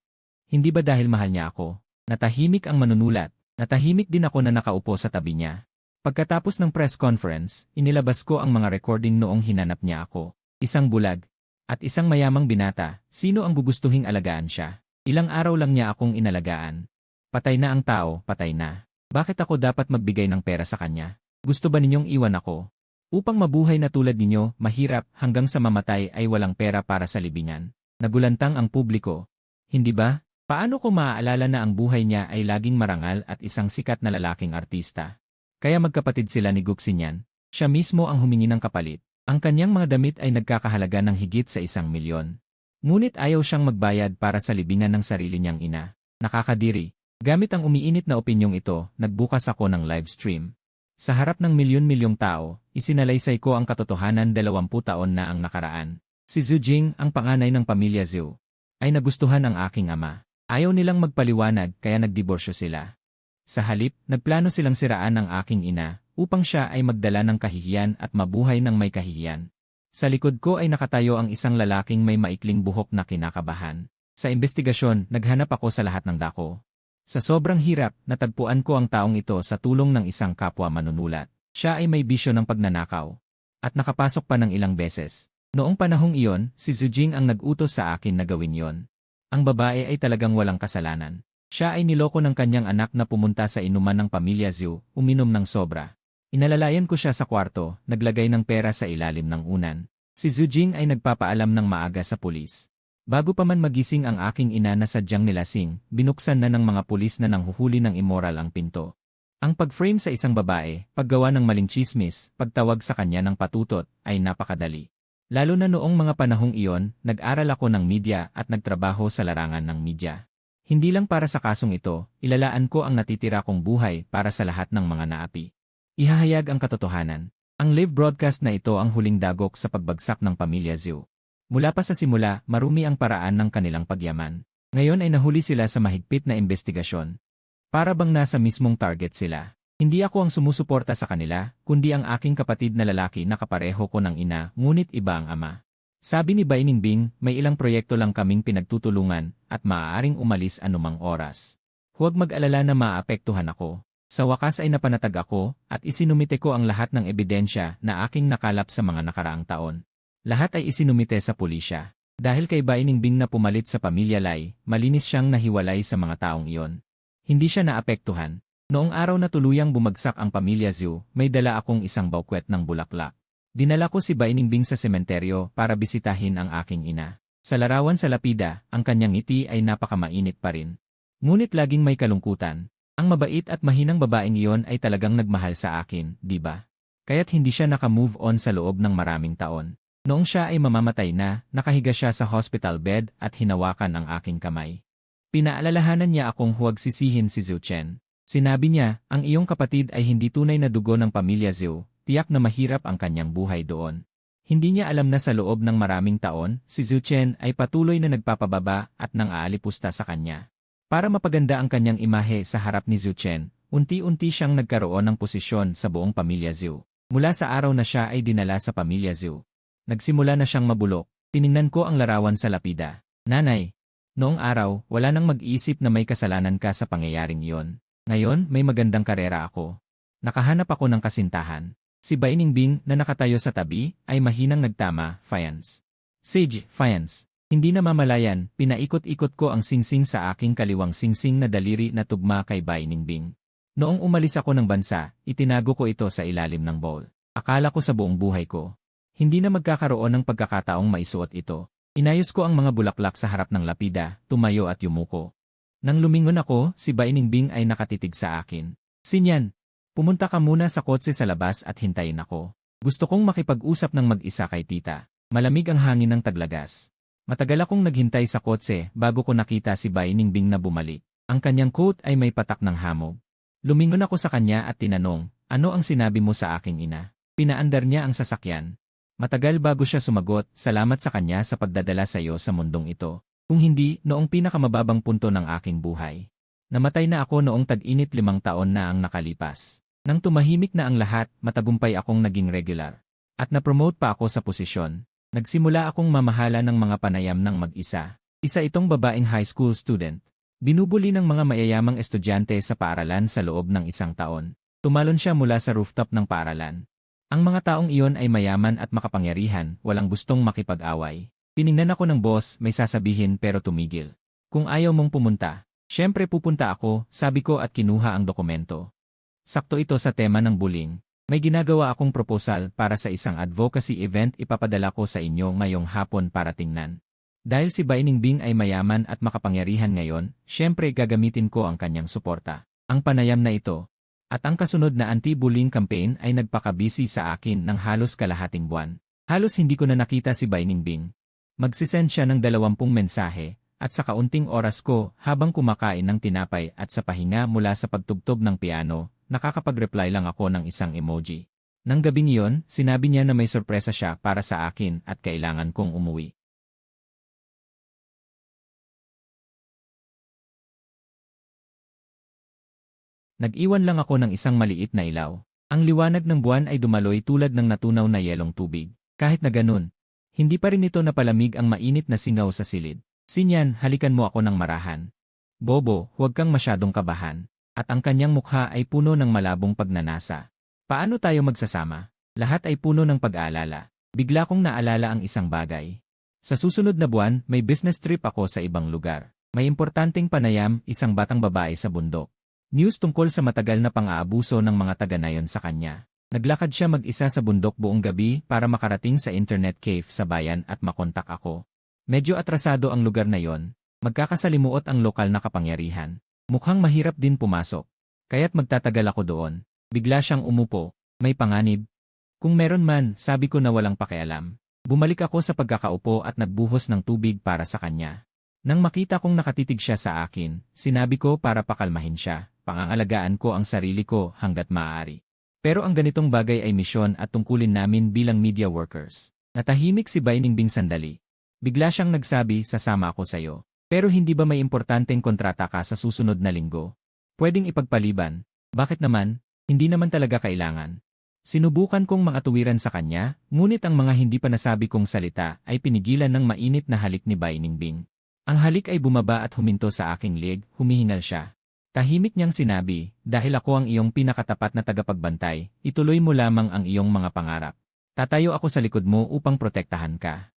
Hindi ba dahil mahal niya ako? Natahimik ang manunulat. Natahimik din ako na nakaupo sa tabi niya. Pagkatapos ng press conference, inilabas ko ang mga recording noong hinanap niya ako. Isang bulag. At isang mayamang binata, sino ang gugustuhing alagaan siya? Ilang araw lang niya akong inalagaan. Patay na ang tao, patay na. Bakit ako dapat magbigay ng pera sa kanya? Gusto ba ninyong iwan ako? Upang mabuhay na tulad ninyo, mahirap, hanggang sa mamatay ay walang pera para sa libingan. Nagulantang ang publiko. Hindi ba? Paano ko maaalala na ang buhay niya ay laging marangal at isang sikat na lalaking artista? Kaya magkapatid sila ni Guxinyan. Siya mismo ang humingi ng kapalit. Ang kanyang mga damit ay nagkakahalaga ng higit sa 1 milyon. Ngunit ayaw siyang magbayad para sa libingan ng sarili niyang ina. Nakakadiri. Gamit ang umiinit na opinyong ito, nagbukas ako ng live stream. Sa harap ng milyon-milyong tao, isinalaysay ko ang katotohanan 20 taon na ang nakaraan. Si Zhu Jing, ang panganay ng pamilya Zhu, ay nagustuhan ng aking ama. Ayaw nilang magpaliwanag kaya nagdiborsyo sila. Sa halip, nagplano silang siraan ang aking ina upang siya ay magdala ng kahihiyan at mabuhay ng may kahihiyan. Sa likod ko ay nakatayo ang isang lalaking may maikling buhok na kinakabahan. Sa investigasyon, naghanap ako sa lahat ng dako. Sa sobrang hirap, natagpuan ko ang taong ito sa tulong ng isang kapwa manunulat. Siya ay may bisyo ng pagnanakaw. At nakapasok pa ng ilang beses. Noong panahong iyon, si Zhu Jing ang nag-utos sa akin na gawin yon. Ang babae ay talagang walang kasalanan. Siya ay niloko ng kanyang anak na pumunta sa inuman ng pamilya Zhu, uminom ng sobra. Inalalayan ko siya sa kwarto, naglagay ng pera sa ilalim ng unan. Si Zhu Jing ay nagpapaalam ng maaga sa pulis. Bago pa man magising ang aking ina na sadyang nilasing, binuksan na ng mga pulis na nanghuhuli ng immoral ang pinto. Ang pag-frame sa isang babae, paggawa ng maling chismis, pagtawag sa kanya ng patutot, ay napakadali. Lalo na noong mga panahong iyon, nag-aral ako ng media at nagtrabaho sa larangan ng media. Hindi lang para sa kasong ito, ilalaan ko ang natitira kong buhay para sa lahat ng mga naapi. Ihahayag ang katotohanan. Ang live broadcast na ito ang huling dagok sa pagbagsak ng pamilya Zhu. Mula pa sa simula, marumi ang paraan ng kanilang pagyaman. Ngayon ay nahuli sila sa mahigpit na investigasyon. Para bang nasa mismong target sila. Hindi ako ang sumusuporta sa kanila, kundi ang aking kapatid na lalaki na kapareho ko ng ina, ngunit iba ang ama. Sabi ni Bai Ningbing, may ilang proyekto lang kaming pinagtutulungan at maaaring umalis anumang oras. Huwag mag-alala na maapektuhan ako. Sa wakas ay napanatag ako at isinumite ko ang lahat ng ebidensya na aking nakalap sa mga nakaraang taon. Lahat ay isinumite sa pulisya. Dahil kay Bai Ningbing na pumalit sa pamilya Lai, malinis siyang nahiwalay sa mga taong iyon. Hindi siya naapektuhan. Noong araw na tuluyang bumagsak ang pamilya Zhu, may dala akong isang bouquet ng bulaklak. Dinala ko si Bai Ningbing sa sementeryo para bisitahin ang aking ina. Sa larawan sa lapida, ang kanyang ngiti ay napakamainit pa rin. Ngunit laging may kalungkutan. Ang mabait at mahinang babaeng iyon ay talagang nagmahal sa akin, di ba? Kaya't hindi siya naka-move on sa loob ng maraming taon. Noong siya ay mamamatay na, nakahiga siya sa hospital bed at hinawakan ang aking kamay. Pinaalalahanan niya akong huwag sisihin si Zhu Chen. Sinabi niya, ang iyong kapatid ay hindi tunay na dugo ng pamilya Zhu, tiyak na mahirap ang kanyang buhay doon. Hindi niya alam na sa loob ng maraming taon, si Zhu Chen ay patuloy na nagpapababa at nang aalipusta sa kanya. Para mapaganda ang kanyang imahe sa harap ni Zhu Chen, unti-unti siyang nagkaroon ng posisyon sa buong pamilya Zhu. Mula sa araw na siya ay dinala sa pamilya Zhu. Nagsimula na siyang mabulok. Tiningnan ko ang larawan sa lapida. Nanay, noong araw, wala nang mag-iisip na may kasalanan ka sa pangyayaring iyon. Ngayon, may magandang karera ako. Nakahanap ako ng kasintahan. Si Bai Ningbing na nakatayo sa tabi ay mahinang nagtama, Fiance. Sage, Fiance. Hindi na mamalayan, pinaikot-ikot ko ang singsing sa aking kaliwang singsing na daliri na tugma kay Bai Ningbing. Noong umalis ako ng bansa, itinago ko ito sa ilalim ng bowl. Akala ko sa buong buhay ko. Hindi na magkakaroon ng pagkakataong maisuot ito. Inayos ko ang mga bulaklak sa harap ng lapida, tumayo at yumuko. Nang lumingon ako, si Bai Ningbing ay nakatitig sa akin. Sinyan, pumunta ka muna sa kotse sa labas at hintayin ako. Gusto kong makipag-usap ng mag-isa kay tita. Malamig ang hangin ng taglagas. Matagal akong naghintay sa kotse bago ko nakita si Bai Ningbing na bumalik. Ang kanyang coat ay may patak ng hamog. Lumingon ako sa kanya at tinanong, ano ang sinabi mo sa aking ina? Pinaandar niya ang sasakyan. Matagal bago siya sumagot, salamat sa kanya sa pagdadala sa iyo sa mundong ito. Kung hindi, noong pinakamababang punto ng aking buhay. Namatay na ako noong tag-init 5 taon na ang nakalipas. Nang tumahimik na ang lahat, matagumpay akong naging regular. At na-promote pa ako sa posisyon. Nagsimula akong mamahala ng mga panayam ng mag-isa. Isa itong babaeng high school student. Binubuli ng mga mayayamang estudyante sa paaralan sa loob ng 1 taon. Tumalon siya mula sa rooftop ng paaralan. Ang mga taong iyon ay mayaman at makapangyarihan, walang gustong makipag-away. Tiningnan ako ng boss, may sasabihin pero tumigil. Kung ayaw mong pumunta, syempre pupunta ako, sabi ko at kinuha ang dokumento. Sakto ito sa tema ng bullying. May ginagawa akong proposal para sa isang advocacy event ipapadala ko sa inyo ngayong hapon para tingnan. Dahil si Bai Ningbing ay mayaman at makapangyarihan ngayon, syempre gagamitin ko ang kanyang suporta. Ang panayam na ito. At ang kasunod na anti-bullying campaign ay nagpakabisi sa akin ng halos kalahating buwan. Halos hindi ko na nakita si Bai Ningbing. Magsisend siya ng 20 mensahe, at sa kaunting oras ko habang kumakain ng tinapay at sa pahinga mula sa pagtugtog ng piano, nakakapag-reply lang ako ng isang emoji. Nang gabing iyon, sinabi niya na may sorpresa siya para sa akin at kailangan kong umuwi. Nag-iwan lang ako ng isang maliit na ilaw. Ang liwanag ng buwan ay dumaloy tulad ng natunaw na yelong tubig. Kahit na ganun, hindi pa rin ito napalamig ang mainit na singaw sa silid. Sinyan, halikan mo ako ng marahan. Bobo, huwag kang masyadong kabahan. At ang kanyang mukha ay puno ng malabong pagnanasa. Paano tayo magsasama? Lahat ay puno ng pag-aalala. Bigla kong naalala ang isang bagay. Sa susunod na buwan, may business trip ako sa ibang lugar. May importanteng panayam, isang batang babae sa bundok. News tungkol sa matagal na pang-aabuso ng mga taga-nayon sa kanya. Naglakad siya mag-isa sa bundok buong gabi para makarating sa internet cave sa bayan at makontak ako. Medyo atrasado ang lugar na yon. Magkakasalimuot ang lokal na kapangyarihan. Mukhang mahirap din pumasok. Kaya't magtatagal ako doon. Bigla siyang umupo. May panganib. Kung meron man, sabi ko na walang pakialam. Bumalik ako sa pagkakaupo at nagbuhos ng tubig para sa kanya. Nang makita kong nakatitig siya sa akin, sinabi ko para pakalmahin siya, pangangalagaan ko ang sarili ko hanggat maaari. Pero ang ganitong bagay ay misyon at tungkulin namin bilang media workers. Natahimik si Bai Ningbing sandali. Bigla siyang nagsabi, sasama ako sa'yo. Pero hindi ba may importanteng kontrata ka sa susunod na linggo? Pwedeng ipagpaliban. Bakit naman? Hindi naman talaga kailangan. Sinubukan kong makatuwiran sa kanya, ngunit ang mga hindi pa nasabi kong salita ay pinigilan ng mainit na halik ni Bai Ningbing. Ang halik ay bumaba at huminto sa aking leg, humihingal siya. Tahimik niyang sinabi, dahil ako ang iyong pinakatapat na tagapagbantay, ituloy mo lamang ang iyong mga pangarap. Tatayo ako sa likod mo upang protektahan ka.